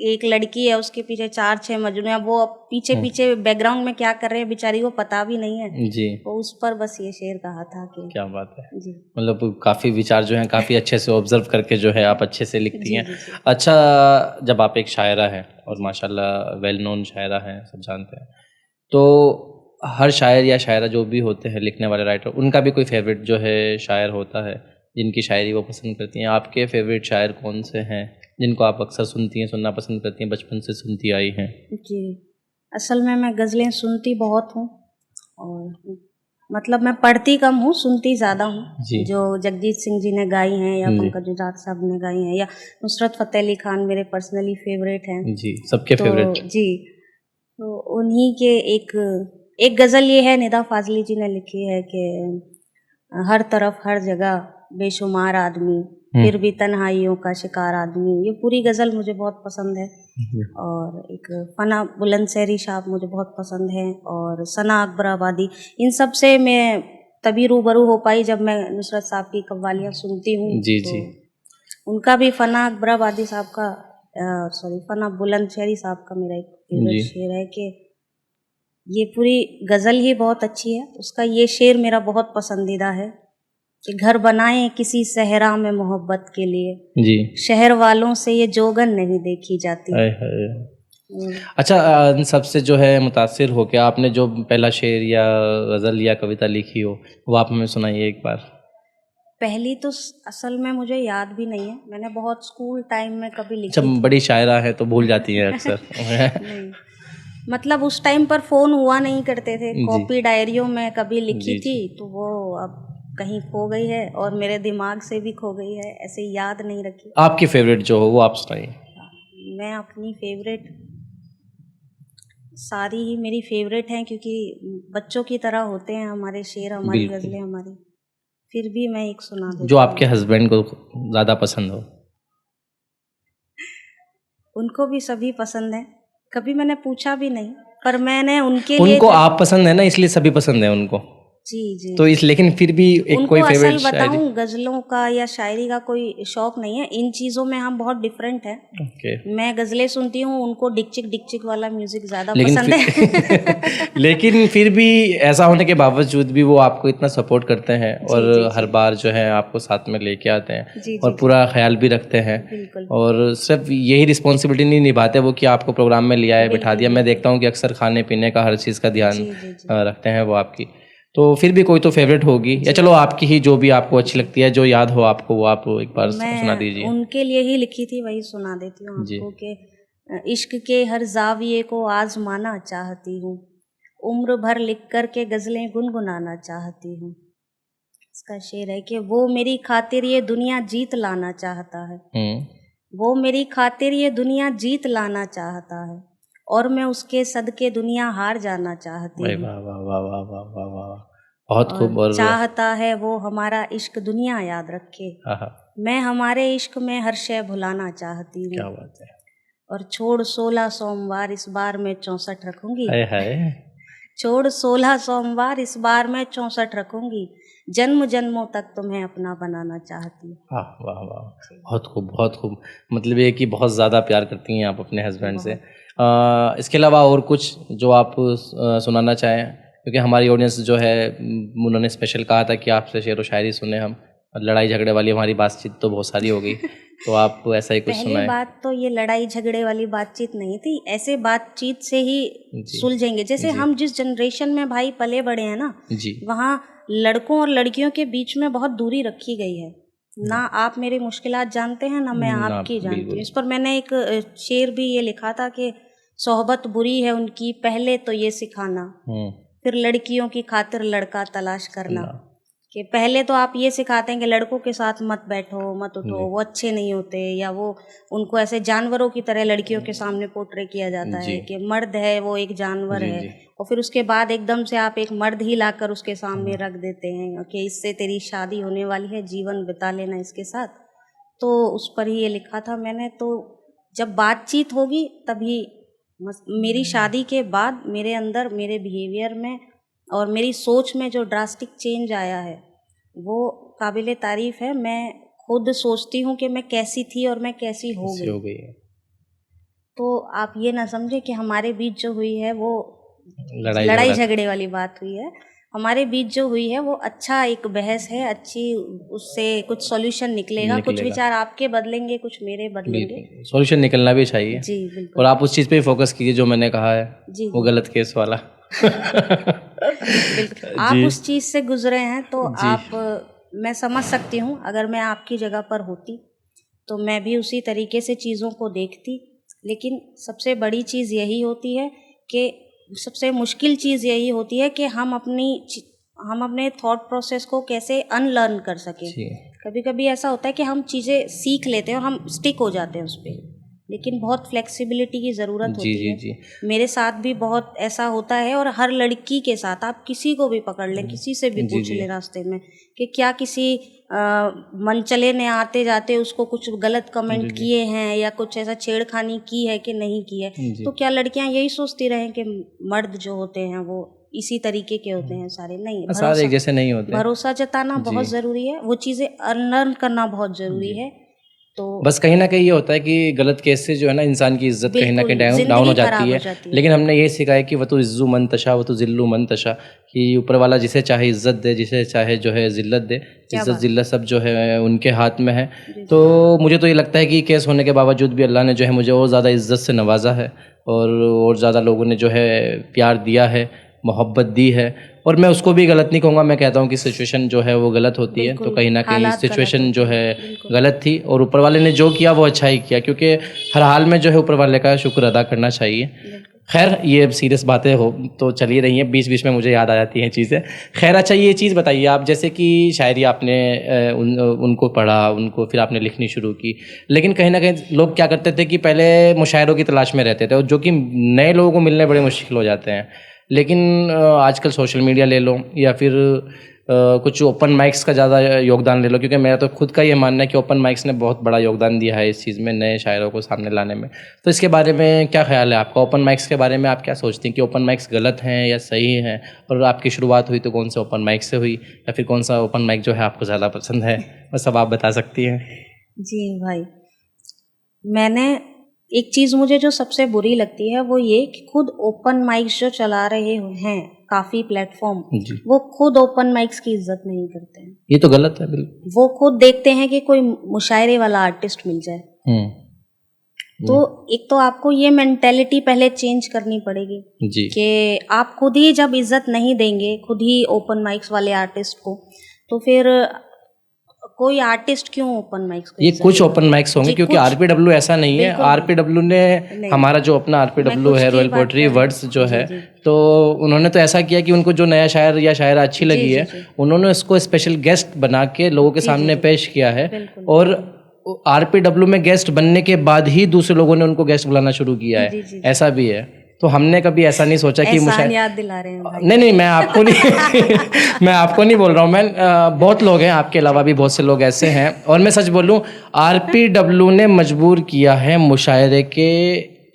एक लड़की है उसके पीछे 4-6 मजनू हैं, वो पीछे पीछे बैकग्राउंड में क्या कर रहे हैं बेचारी को पता भी नहीं है जी। तो उस पर बस ये शेर कहा था कि क्या बात है जी। मतलब काफ़ी विचार जो हैं काफ़ी अच्छे से ऑब्जर्व करके जो है आप अच्छे से लिखती हैं। जी, जी। अच्छा, जब आप एक शायरा हैं और माशाल्लाह वेल नोन शायरा हैं, सब जानते हैं, तो हर शायर या शायरा जो भी होते हैं लिखने वाले राइटर, उनका भी कोई फेवरेट जो है शायर होता है जिनकी शायरी वो पसंद करती हैं। आपके फेवरेट शायर कौन से हैं जिनको आप अक्सर सुनती हैं, सुनना पसंद करती हैं, बचपन से सुनती आई हैं? जी, असल में मैं गज़लें सुनती बहुत हूँ, और मतलब मैं पढ़ती कम हूँ, सुनती ज़्यादा हूँ। जी। जो जगजीत सिंह जी ने गाई हैं या पंकज उधास साहब ने गाई हैं या नुसरत फ़तेह अली खान मेरे पर्सनली फेवरेट हैं। जी, सबके तो फेवरेट। जी, तो उन्हीं के एक गज़ल ये है, निदा फ़ाज़ली जी ने लिखी है कि हर तरफ हर जगह बेशुमार आदमी, फिर भी तन्हाइयों का शिकार आदमी। ये पूरी गज़ल मुझे बहुत पसंद है। और एक फना बुलंदशहरी साहब मुझे बहुत पसंद है, और सना अकबर आबादी। इन सब से मैं तभी रूबरू हो पाई जब मैं नुसरत साहब की कव्वालियाँ सुनती हूँ। जी, तो जी। उनका भी फना अकबर आबादी साहब का फना बुलंदशहरी साहब का मेरा एक फेवरेट जी। शेर है कि ये पूरी गज़ल ही बहुत अच्छी है। उसका ये शेर मेरा बहुत पसंदीदा है कि घर बनाए किसी सहरा में मोहब्बत के लिए, जी। शहर वालों से ये जोगन नहीं देखी जाती। हाय हाय। अच्छा, इन सबसे जो है मुतासिर हो के आपने जो पहला शेर या गज़ल या कविता लिखी हो वो आप हमें सुनाइए एक बार। पहली तो असल में मुझे याद भी नहीं है, मैंने बहुत स्कूल टाइम में कभी अच्छा, लिखी थी। बड़ी शायरा है तो भूल जाती हैं अक्सर। नहीं, मतलब उस टाइम पर फ़ोन हुआ नहीं करते थे, जी। कॉपी डायरियों में कभी लिखी जी, थी जी। तो वो अब कहीं खो गई है और मेरे दिमाग से भी खो गई है, ऐसे याद नहीं रखी। आपकी फेवरेट जो हो वो आप सुनाइए। मैं अपनी फेवरेट, सारी ही मेरी फेवरेट हैं क्योंकि बच्चों की तरह होते हैं हमारे शेर, हमारी बिल्कुल। गज़लें हमारी। फिर भी मैं एक सुना जो देती आपके हूँ। हस्बैंड को ज़्यादा पसंद हो। उनको भी सभी पसंद है, कभी मैंने पूछा भी नहीं, पर मैंने उनके लिए उनको आप पसंद है ना, इसलिए सभी पसंद है उनको। जी जी तो जी। इस लेकिन फिर भी एक उनको कोई असल फेवरेट शायरी। बताऊं, गज़लों का या शायरी का कोई शौक नहीं है, इन चीज़ों में हम बहुत डिफरेंट हैं। ओके। मैं गज़लें सुनती हूँ, उनको डिक्चिक डिक्चिक वाला म्यूज़िक ज़्यादा लेकिन पसंद है। फिर लेकिन फिर भी ऐसा होने के बावजूद भी वो आपको इतना सपोर्ट करते हैं और जी जी हर जी बार जो है आपको साथ में लेके आते हैं जी और जी जी, पूरा ख्याल भी रखते हैं। बिल्कुल और सिर्फ यही रिस्पॉन्सिबिलिटी नहीं निभाते वो कि आपको प्रोग्राम में लिया है, बिठा बिल्कुल दिया। मैं बिल्कुल। देखता हूँ कि अक्सर खाने पीने का हर चीज़ का ध्यान जी जी जी रखते हैं वो आपकी। तो फिर भी कोई तो फेवरेट होगी, या जी। चलो आपकी ही जो भी आपको अच्छी लगती है, जो याद हो आपको, वो आप एक बार सुना मैं दीजिए। उनके लिए ही लिखी थी, वही सुना देती हूँ जी। आपको कि इश्क के हर जाविये को आजमाना चाहती हूँ, उम्र भर लिख कर के गज़लें गुनगुनाना चाहती हूँ। इसका शेर है कि वो मेरी खातिर ये दुनिया जीत लाना चाहता है, वो मेरी खातिर ये दुनिया जीत लाना चाहता है, और मैं उसके सदके दुनिया हार जाना चाहती वाह हूँ। वाह वाह वाह वाह वाह वाह वाह, बहुत खूब। और और चाहता है वो हमारा इश्क दुनिया याद रखे, हाँ, मैं हमारे इश्क में हर शय भुलाना चाहती क्या हूँ। बात है। और छोड़ 16 सोमवार इस बार मैं 64 रखूंगी, हाय हाय। छोड़ 16 सोमवार इस बार मैं 64 रखूंगी, जन्म जन्मों तक तुम्हें अपना बनाना चाहती हूँ। वाह वाह वाह, बहुत खूब बहुत खूब। मतलब ये कि बहुत ज़्यादा प्यार करती हैं आप अपने हस्बैंड से। बहुत। इसके अलावा और कुछ जो आप सुनाना चाहें, क्योंकि हमारी ऑडियंस जो है उन्होंने स्पेशल कहा था कि आपसे शेर व शायरी सुने हम, और लड़ाई झगड़े वाली हमारी बातचीत तो बहुत सारी हो गई, तो आप ऐसा ही कुछ पहली सुनाएं। बात तो ये लड़ाई झगड़े वाली बातचीत नहीं थी, ऐसे बातचीत से ही सुलझेंगे। जैसे हम जिस जनरेशन में भाई पले बड़े हैं ना, जी वहाँ लड़कों और लड़कियों के बीच में बहुत दूरी रखी गई है। ना आप मेरी मुश्किलात जानते हैं, ना मैं आपकी जानती हूँ। इस पर मैंने एक शेर भी ये लिखा था कि सोहबत बुरी है उनकी, पहले तो ये सिखाना, फिर लड़कियों की खातिर लड़का तलाश करना। कि पहले तो आप ये सिखाते हैं कि लड़कों के साथ मत बैठो, मत उठो, वो अच्छे नहीं होते, या वो उनको ऐसे जानवरों की तरह लड़कियों के सामने पोर्ट्रे किया जाता है कि मर्द है वो एक जानवर है। और फिर उसके बाद एकदम से आप एक मर्द ही लाकर उसके सामने रख देते हैं कि इससे तेरी शादी होने वाली है, जीवन बिता लेना इसके साथ। तो उस पर ही ये लिखा था मैंने। तो जब बातचीत होगी तभी, मेरी शादी के बाद मेरे अंदर, मेरे बिहेवियर में और मेरी सोच में जो ड्रास्टिक चेंज आया है वो काबिले तारीफ़ है। मैं खुद सोचती हूँ कि मैं कैसी थी और मैं कैसी हो गई। तो आप ये ना समझे कि हमारे बीच जो हुई है वो लड़ाई झगड़े वाली बात हुई है। हमारे बीच जो हुई है वो अच्छा एक बहस है, अच्छी, उससे कुछ सॉल्यूशन निकलेगा। कुछ विचार आपके बदलेंगे, कुछ मेरे बदलेंगे, सॉल्यूशन निकलना भी चाहिए जी बिल्कुल। और आप उस चीज़ पे फोकस कीजिए जो मैंने कहा है जी, वो गलत केस वाला बिल्कुल। आप उस चीज़ से गुजरे हैं तो आप, मैं समझ सकती हूँ। अगर मैं आपकी जगह पर होती तो मैं भी उसी तरीके से चीज़ों को देखती। लेकिन सबसे बड़ी चीज़ यही होती है कि, सबसे मुश्किल चीज़ यही होती है कि हम अपने थॉट प्रोसेस को कैसे अनलर्न कर सकें। कभी कभी ऐसा होता है कि हम चीज़ें सीख लेते हैं और हम स्टिक हो जाते हैं उस पर, लेकिन बहुत फ्लेक्सिबिलिटी की ज़रूरत होती है। मेरे साथ भी बहुत ऐसा होता है, और हर लड़की के साथ, आप किसी को भी पकड़ लें, किसी से भी पूछ लें रास्ते में कि क्या किसी मनचले ने आते जाते उसको कुछ गलत कमेंट किए हैं या कुछ ऐसा छेड़खानी की है कि नहीं की है। तो क्या लड़कियां यही सोचती रहें कि मर्द जो होते हैं वो इसी तरीके के होते हैं सारे? नहीं, सारे एक जैसे नहीं होते। भरोसा जताना बहुत ज़रूरी है, वो चीज़ें अनलर्न करना बहुत ज़रूरी है। तो बस कहीं ना कहीं ये होता है कि गलत केस से जो है ना इंसान की इज्जत कहीं ना कहीं डाउन हो जाती है। लेकिन हमने ये सीखा है कि वह तो इज्जू मन तशा, वह तो जिल्लू मन तशा, कि ऊपर वाला जिसे चाहे इज्जत दे, जिसे चाहे जो है जिल्लत दे। इज्जत जिल्लत सब जो है उनके हाथ में है। तो मुझे तो ये लगता है कि केस होने के बावजूद भी अल्लाह ने जो है मुझे और ज़्यादा इज्जत से नवाजा है, और ज़्यादा लोगों ने जो है प्यार दिया है, मोहब्बत दी है। और मैं उसको भी गलत नहीं कहूँगा, मैं कहता हूँ कि सिचुएशन जो है वो गलत होती है। तो कहीं ना कहीं सिचुएशन जो है गलत थी, और ऊपर वाले ने जो किया वो अच्छा ही किया, क्योंकि हर हाल में जो है ऊपर वाले का शुक्र अदा करना चाहिए। खैर, ये सीरियस बातें हो तो चली रही हैं, बीच बीच में मुझे याद आ जाती हैं चीज़ें। खैर, अच्छा ये चीज़ बताइए आप, जैसे कि शायरी आपने उनको पढ़ा, उनको फिर आपने लिखनी शुरू की, लेकिन कहीं ना कहीं लोग क्या करते थे कि पहले मुशायरों की तलाश में रहते थे, और जो कि नए लोगों को मिलने बड़े मुश्किल हो जाते हैं। लेकिन आजकल सोशल मीडिया ले लो या फिर कुछ ओपन माइक्स का ज़्यादा योगदान ले लो, क्योंकि मेरा तो खुद का ये मानना है कि ओपन माइक्स ने बहुत बड़ा योगदान दिया है इस चीज़ में, नए शायरों को सामने लाने में। तो इसके बारे में क्या ख्याल है आपका? ओपन माइक्स के बारे में आप क्या सोचती हैं कि ओपन माइक्स गलत हैं या सही हैं? और आपकी शुरुआत हुई तो कौन से ओपन माइक से हुई, या फिर कौन सा ओपन माइक जो है आपको ज़्यादा पसंद है? वो सब आप बता सकती हैं। जी भाई, मैंने एक चीज़ मुझे जो सबसे बुरी लगती है वो ये कि खुद ओपन माइक्स जो चला रहे हैं काफ़ी प्लेटफॉर्म, वो खुद ओपन माइक्स की इज्जत नहीं करते हैं। ये तो गलत है बिल्कुल। वो खुद देखते हैं कि कोई मुशायरे वाला आर्टिस्ट मिल जाए। तो एक तो आपको ये मेंटेलिटी पहले चेंज करनी पड़ेगी कि आप खुद ही जब इज्जत नहीं देंगे खुद ही ओपन माइक्स वाले आर्टिस्ट को, तो फिर कोई आर्टिस्ट क्यों ओपन माइक्स को? ये कुछ ओपन माइक्स होंगे, क्योंकि आरपीडब्ल्यू ऐसा नहीं है। आरपीडब्ल्यू ने हमारा जो अपना आरपीडब्ल्यू है, रॉयल पोएट्री वर्ड्स जो है, तो उन्होंने तो ऐसा किया कि उनको जो नया शायर या शायरा अच्छी लगी है, उन्होंने उसको स्पेशल गेस्ट बना के लोगों के सामने पेश किया है। और आरपीडब्ल्यू में गेस्ट बनने के बाद ही दूसरे लोगों ने उनको गेस्ट बुलाना शुरू किया है, ऐसा भी है। तो हमने कभी ऐसा नहीं सोचा कि मुझे याद दिला रहे हैं भाई। नहीं, मैं आपको नहीं मैं आपको नहीं बोल रहा हूँ। मैं बहुत लोग हैं, आपके अलावा भी बहुत से लोग ऐसे हैं। और मैं सच बोलूँ, आरपीडब्ल्यू ने मजबूर किया है मुशायरे के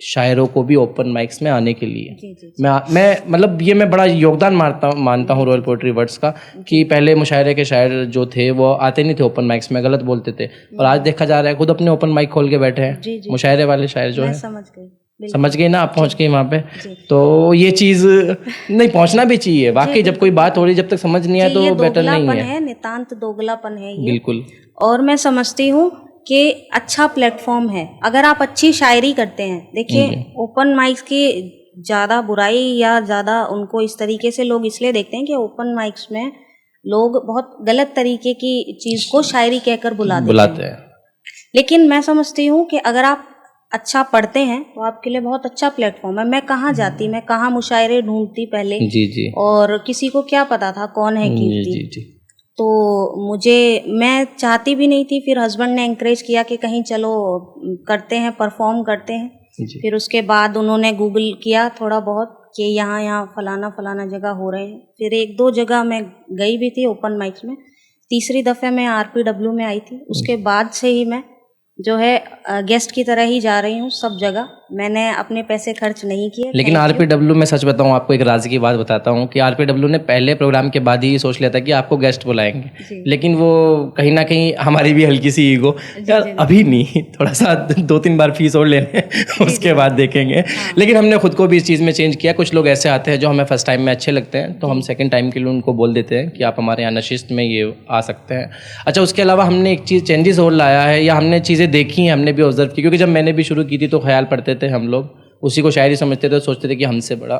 शायरों को भी ओपन माइक्स में आने के लिए। मैं मतलब ये मैं बड़ा योगदान मानता हूँ रॉयल पोएट्री वर्ड्स का, कि पहले मुशायरे के शायर जो थे वो आते नहीं थे ओपन माइक्स में, गलत बोलते थे, और आज देखा जा रहा है खुद अपने ओपन माइक खोल के बैठे हैं मुशायरे वाले शायर जो है। समझ गई। समझ गए ना आप, पहुंच गए वहाँ पे। जी। तो ये चीज़ नहीं, पहुंचना भी चाहिए वाकई। जब कोई बात हो रही जब तक समझ नहीं आया तो बेटर नहीं है। नितांत दोगलापन है ये। बिल्कुल। और मैं समझती हूँ कि अच्छा प्लेटफॉर्म है अगर आप अच्छी शायरी करते हैं। देखिए ओपन माइक्स की ज़्यादा बुराई या ज़्यादा उनको इस तरीके से लोग इसलिए देखते हैं कि ओपन माइक्स में लोग बहुत गलत तरीके की चीज़ को शायरी कहकर बुलाते हैं। लेकिन मैं समझती हूँ कि अगर आप अच्छा पढ़ते हैं तो आपके लिए बहुत अच्छा प्लेटफॉर्म है। मैं कहाँ जाती, मैं कहाँ मुशायरे ढूंढती पहले। जी। और किसी को क्या पता था कौन है कीर्ति। जी। तो मैं चाहती भी नहीं थी, फिर हस्बैंड ने एंकरेज किया कि कहीं चलो करते हैं, परफॉर्म करते हैं। फिर उसके बाद उन्होंने गूगल किया थोड़ा बहुत कि यहाँ फलाना जगह हो रहे हैं। फिर 1-2 जगह मैं गई भी थी ओपन माइक्स में। तीसरी दफ़े मैं RPW में आई थी। उसके बाद से ही मैं जो है गेस्ट की तरह ही जा रही हूँ सब जगह। मैंने अपने पैसे खर्च नहीं किए। लेकिन RPW में सच बताऊँ आपको, एक राज की बात बताता हूँ कि RPW ने पहले प्रोग्राम के बाद ही सोच लिया था कि आपको गेस्ट बुलाएंगे। लेकिन वो कहीं ना कहीं हमारी भी हल्की सी ईगो, यार अभी नहीं, थोड़ा सा 2-3 बार फीस और ले लें उसके बाद देखेंगे। लेकिन हमने खुद को भी इस चीज़ में चेंज किया। कुछ लोग ऐसे आते हैं जो हमें फर्स्ट टाइम में अच्छे लगते हैं तो हम सेकेंड टाइम के लिए उनको बोल देते हैं कि आप हमारे यहाँ नशिस्त में ये आ सकते हैं। अच्छा, उसके अलावा हमने एक चीज़ चेंजेस और लाया है या हमने चीज़ें देखी हैं, हमने भी ऑब्जर्व की। क्योंकि जब मैंने भी शुरू की थी तो ख्याल पढ़ते थे हम लोग, उसी को शायरी समझते थे, सोचते थे कि हमसे बड़ा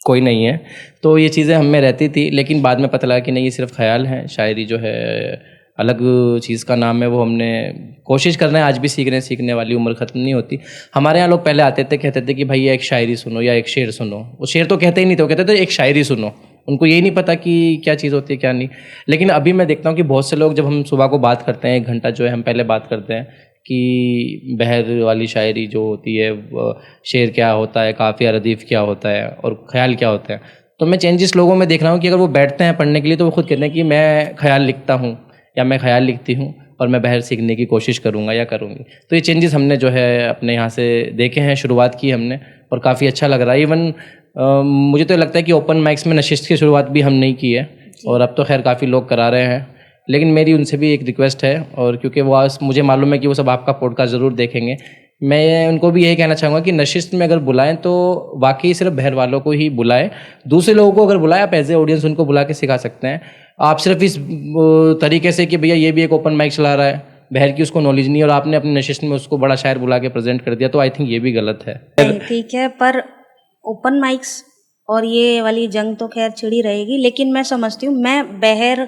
कोई नहीं है। तो ये चीज़ें हम में रहती थी। लेकिन बाद में पता लगा कि नहीं, ये सिर्फ ख्याल है। शायरी जो है अलग चीज़ का नाम है। वो हमने कोशिश कर रहे हैं, आज भी सीख रहे हैं। सीखने वाली उम्र ख़त्म नहीं होती। हमारे यहाँ लोग पहले आते थे, कहते थे कि भैया एक शायरी सुनो या एक शेर सुनो। वो शेर तो कहते ही नहीं थे, वो कहते थे एक शायरी सुनो। उनको यही नहीं पता कि क्या चीज़ होती है क्या नहीं। लेकिन अभी मैं देखता हूँ कि बहुत से लोग, जब हम सुबह को बात करते हैं 1 घंटा जो है हम पहले बात करते हैं कि बहर वाली शायरी जो होती है, शेर क्या होता है, काफ़िया रदीफ़ क्या होता है और ख्याल क्या होता है। तो मैं चेंजेस लोगों में देख रहा हूँ कि अगर वो बैठते हैं पढ़ने के लिए तो वो खुद कहते हैं कि मैं ख्याल लिखता हूँ या मैं ख्याल लिखती हूँ और मैं बहर सीखने की कोशिश करूँगा या करूँगी। तो ये चेंजेस हमने जो है अपने यहाँ से देखे हैं, शुरुआत की हमने, और काफ़ी अच्छा लग रहा है। इवन मुझे तो लगता है कि ओपन माइक्स में नशिस्त की शुरुआत भी हम नहीं की है, और अब तो खैर काफ़ी लोग करा रहे हैं। लेकिन मेरी उनसे भी एक रिक्वेस्ट है, और क्योंकि वो आज मुझे मालूम है कि वो सब आपका पॉडकास्ट ज़रूर देखेंगे, मैं उनको भी यही कहना चाहूँगा कि नशिस्त में अगर बुलाएं तो वाकई सिर्फ बहर वालों को ही बुलाएं। दूसरे लोगों को अगर बुलाएं, आप एज ए ऑडियंस उनको बुला के सिखा सकते हैं। आप सिर्फ इस तरीके से कि भैया ये भी एक ओपन माइक चला रहा है, बहर की उसको नॉलेज नहीं और आपने अपने नशिस्त में उसको बड़ा शायर बुला के प्रेजेंट कर दिया, तो आई थिंक ये भी गलत है। ठीक है, पर ओपन माइक्स और ये वाली जंग तो खैर छिड़ी रहेगी। लेकिन मैं समझती हूँ, मैं बहर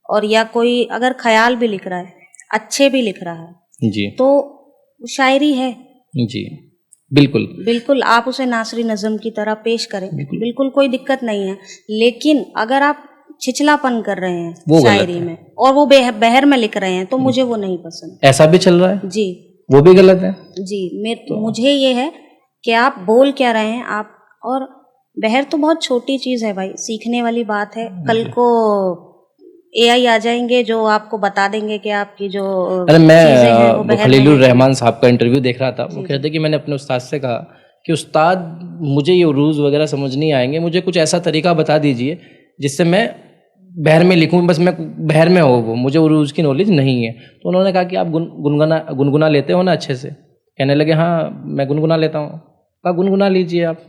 और या कोई अगर ख्याल भी लिख रहा है, अच्छे भी लिख रहा है जी, तो शायरी है। जी बिल्कुल आप उसे नासरी नज़म की तरह पेश करें, बिल्कुल कोई दिक्कत नहीं है। लेकिन अगर आप छिछलापन कर रहे हैं शायरी में और वो बहर में लिख रहे हैं तो मुझे वो नहीं पसंद। ऐसा भी चल रहा है जी, वो भी गलत है जी। मुझे ये है कि आप बोल क्या रहे हैं आप, और बहर तो बहुत छोटी चीज़ है भाई, सीखने वाली बात है। कल को AI आ जाएंगे जो आपको बता देंगे कि आपकी जो चीज़ें हैं वो बहर में। खलीलुर रहमान साहब का इंटरव्यू देख रहा था, वो कहते कि मैंने अपने उस्ताद से कहा कि उस्ताद मुझे ये उरूज वगैरह समझ नहीं आएंगे, मुझे कुछ ऐसा तरीका बता दीजिए जिससे मैं बहर में लिखूँ, बस मैं बहर में हो, वो मुझे उरूज की नॉलेज नहीं है। तो उन्होंने कहा कि आप गुनगुना लेते हो ना अच्छे से? कहने लगे हाँ मैं गुनगुना लेता हूँ। कहा गुनगुना लीजिए, आप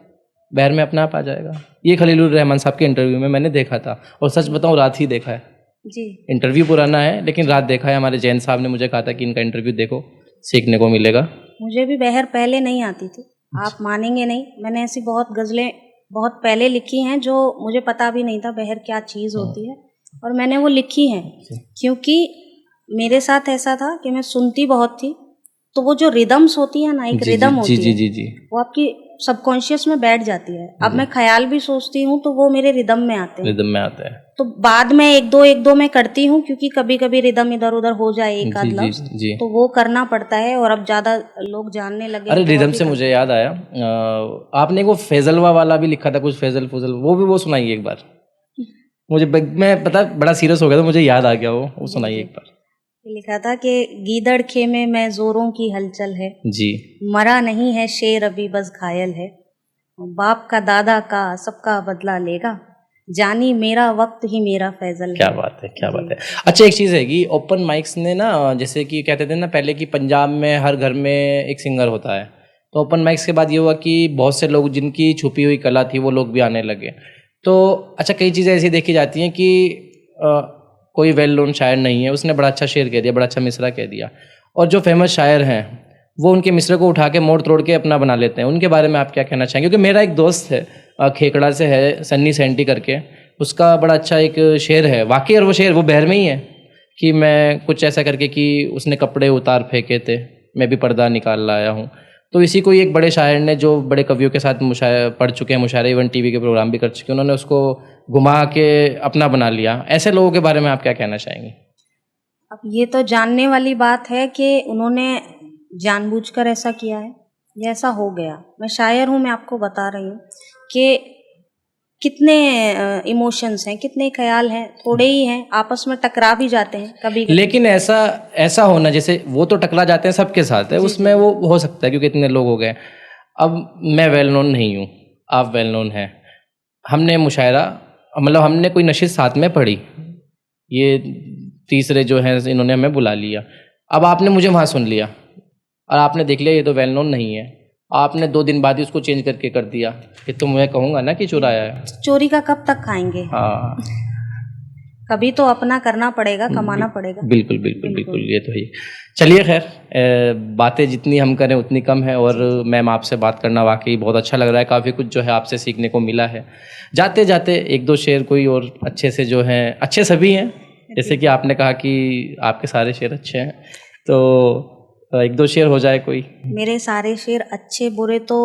बहर में अपने आप आ जाएगा। ये खलीलुर रहमान साहब के इंटरव्यू में मैंने देखा था, और सच बताऊँ रात ही देखा है जी। इंटरव्यू पुराना है लेकिन रात देखा है। हमारे जैन साहब ने मुझे कहा था कि इनका इंटरव्यू देखो, सीखने को मिलेगा। मुझे भी बहर पहले नहीं आती थी, आप मानेंगे नहीं। मैंने ऐसी बहुत गज़लें बहुत पहले लिखी हैं जो मुझे पता भी नहीं था बहर क्या चीज़ होती है, और मैंने वो लिखी हैं क्योंकि मेरे साथ ऐसा था कि मैं सुनती बहुत थी, तो वो जो रिदम्स होती है ना, एक रिदम होती है, वो आपकी सबकॉन्शियस में बैठ जाती है। अब मैं ख्याल भी सोचती हूँ तो वो मेरे रिदम में आते हैं। तो बाद में एक दो में करती हूँ क्योंकि कभी कभी रिदम इधर उधर हो जाए एक आध लफ्ज़, तो वो करना पड़ता है। और अब ज़्यादा लोग जानने लगे। अरे रिदम से मुझे याद आया, आपने वो फैजलवा वाला भी लिखा था कुछ, फैजल फुजल, वो भी वो सुनाइए एक बार मुझे। मैं पता बड़ा सीरियस हो गया था, मुझे याद आ गया वो सुनाइए एक बार। लिखा था कि गीदड़ खेमे में जोरों की हलचल है जी, मरा नहीं है शेर अभी बस घायल है, बाप का दादा का सबका बदला लेगा, जानी मेरा वक्त ही मेरा फैजल है। क्या बात है, क्या बात है। अच्छा एक चीज़ है कि ओपन माइक्स ने ना, जैसे कि कहते थे ना पहले कि पंजाब में हर घर में एक सिंगर होता है, तो ओपन माइक्स के बाद ये हुआ कि बहुत से लोग जिनकी छुपी हुई कला थी वो लोग भी आने लगे। तो अच्छा, कई चीज़ें ऐसी देखी जाती हैं कि कोई वेल नोन शायर नहीं है, उसने बड़ा अच्छा शेर कह दिया, बड़ा अच्छा मिसरा कह दिया, और जो फेमस शायर हैं वो उनके मिसरे को उठा के मोड़ तोड़ के अपना बना लेते हैं। उनके बारे में आप क्या कहना चाहेंगे? क्योंकि मेरा एक दोस्त है, खेकड़ा से है, सन्नी सेंटी करके, उसका बड़ा अच्छा एक शेर है वाकई, और वो शेर वो बहर में ही है कि मैं कुछ ऐसा करके कि उसने कपड़े उतार फेंके थे, मैं भी पर्दा निकाल लाया हूँ। तो इसी को एक बड़े शायर ने, जो बड़े कवियों के साथ पढ़ चुके हैं, मुशायरे इवन टीवी के प्रोग्राम भी कर चुके हैं, उन्होंने उसको घुमा के अपना बना लिया। ऐसे लोगों के बारे में आप क्या कहना चाहेंगे? अब ये तो जानने वाली बात है कि उन्होंने जानबूझकर ऐसा किया है या ऐसा हो गया। मैं शायर हूँ, मैं आपको बता रही हूँ कि कितने इमोशंस हैं, कितने ख्याल हैं, थोड़े ही हैं, आपस में टकरा भी जाते हैं कभी कभी। लेकिन ऐसा होना, जैसे वो तो टकरा जाते हैं सबके साथ है, उसमें वो हो सकता है क्योंकि इतने लोग हो गए। अब मैं वेल नोन नहीं हूँ, आप वेल नोन हैं, हमने मुशायरा मतलब हमने कोई नशिश साथ में पढ़ी, ये तीसरे जो हैं इन्होंने हमें बुला लिया, अब आपने मुझे वहाँ सुन लिया और आपने देख लिया ये तो वेल नोन नहीं है, आपने 2 दिन बाद ही उसको चेंज करके कर दिया, ये तो मैं कहूँगा ना कि चुराया है। चोरी का कब तक खाएंगे? हाँ, कभी तो अपना करना पड़ेगा, कमाना पड़ेगा। बिल्कुल बिल्कुल बिल्कुल, ये तो है। चलिए खैर, बातें जितनी हम करें उतनी कम है, और मैम आपसे बात करना वाकई बहुत अच्छा लग रहा है, काफ़ी कुछ जो है आपसे सीखने को मिला है। जाते जाते 1-2 शेर कोई और अच्छे से जो हैं, अच्छे सभी हैं, जैसे कि आपने कहा कि आपके सारे शेर अच्छे हैं, तो 1-2 शेर हो जाए कोई। मेरे सारे शेर अच्छे बुरे तो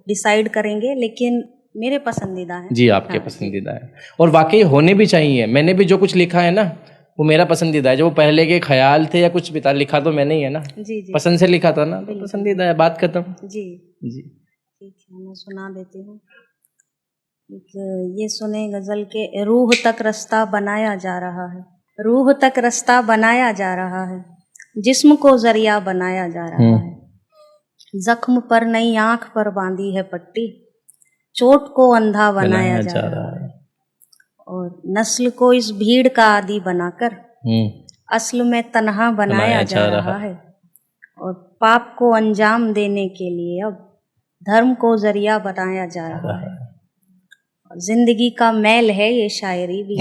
डिसाइड करेंगे, लेकिन मेरे पसंदीदा हैं। जी, आपके पसंदीदा है, और वाकई होने भी चाहिए। मैंने भी जो कुछ लिखा है ना वो मेरा पसंदीदा है, जो वो पहले के ख्याल थे या कुछ भी था, लिखा तो मैंने ही है ना, जी जी, पसंद से लिखा था ना, तो पसंदीदा है, बात खत्म। जी जी, ठीक है, मैं सुना देती हूँ। एक ये सुने गजल के, रूह तक रास्ता बनाया जा रहा है, रूह तक रास्ता बनाया जा रहा है, जिस्म को जरिया बनाया जा रहा है, जख्म पर नई आंख पर बांधी है पट्टी, चोट को अंधा बनाया जा रहा है, और नस्ल को इस भीड़ का आदी बनाकर असल में तन्हा बनाया जा रहा है, और पाप को अंजाम देने के लिए अब धर्म को जरिया बनाया जा रहा है। जिंदगी का मैल है ये शायरी भी,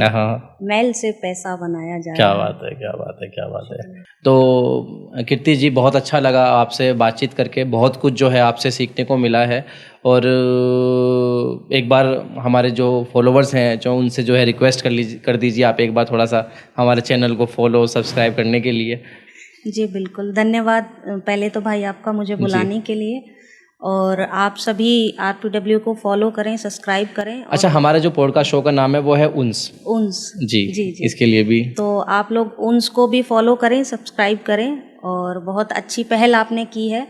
मैल से पैसा बनाया जा रहा है। क्या बात है, क्या बात है, क्या बात है। तो कीर्ति जी, बहुत अच्छा लगा आपसे बातचीत करके, बहुत कुछ जो है आपसे सीखने को मिला है, और एक बार हमारे जो फॉलोवर्स हैं जो उनसे जो है रिक्वेस्ट कर दीजिए आप एक बार थोड़ा सा हमारे चैनल को फॉलो सब्सक्राइब करने के लिए। जी बिल्कुल, धन्यवाद पहले तो भाई आपका मुझे बुलाने के लिए, और आप सभी R2W को फॉलो करें, सब्सक्राइब करें। अच्छा, हमारा जो पॉडकास्ट शो का नाम है वो है उन्स जी, इसके लिए भी तो आप लोग उन्स को भी फॉलो करें, सब्सक्राइब करें, और बहुत अच्छी पहल आपने की है,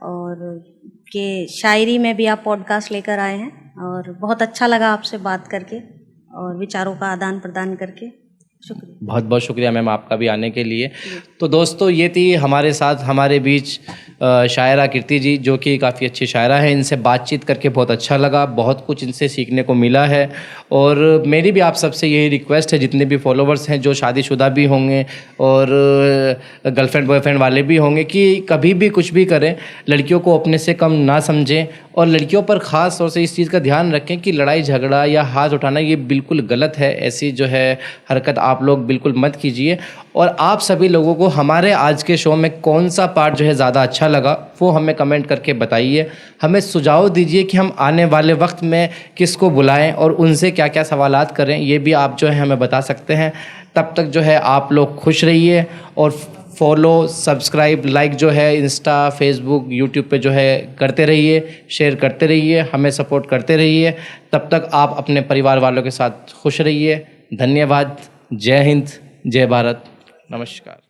और कि शायरी में भी आप पॉडकास्ट लेकर आए हैं, और बहुत अच्छा लगा आपसे बात करके और विचारों का आदान प्रदान करके। शुक्रिया, बहुत बहुत शुक्रिया मैम आपका भी आने के लिए। तो दोस्तों, ये थी हमारे साथ हमारे बीच शायरा कीर्ति जी, जो कि काफ़ी अच्छी शायरा है। इनसे बातचीत करके बहुत अच्छा लगा, बहुत कुछ इनसे सीखने को मिला है, और मेरी भी आप सबसे यही रिक्वेस्ट है, जितने भी फॉलोवर्स हैं जो शादीशुदा भी होंगे और गर्लफ्रेंड बॉयफ्रेंड वाले भी होंगे, कि कभी भी कुछ भी करें लड़कियों को अपने से कम ना समझें, और लड़कियों पर ख़ास तौर से इस चीज़ का ध्यान रखें कि लड़ाई झगड़ा या हाथ उठाना ये बिल्कुल गलत है। ऐसी जो है हरकत आप लोग बिल्कुल मत कीजिए। और आप सभी लोगों को हमारे आज के शो में कौन सा पार्ट जो है ज़्यादा अच्छा लगा वो हमें कमेंट करके बताइए, हमें सुझाव दीजिए कि हम आने वाले वक्त में किसको बुलाएं और उनसे क्या क्या सवालात करें, ये भी आप जो है हमें बता सकते हैं। तब तक जो है आप लोग खुश रहिए, और फॉलो सब्सक्राइब लाइक जो है इंस्टा फेसबुक यूट्यूब पे जो है करते रहिए, शेयर करते रहिए, हमें सपोर्ट करते रहिए। तब तक आप अपने परिवार वालों के साथ खुश रहिए। धन्यवाद। जय हिंद, जय भारत, नमस्कार।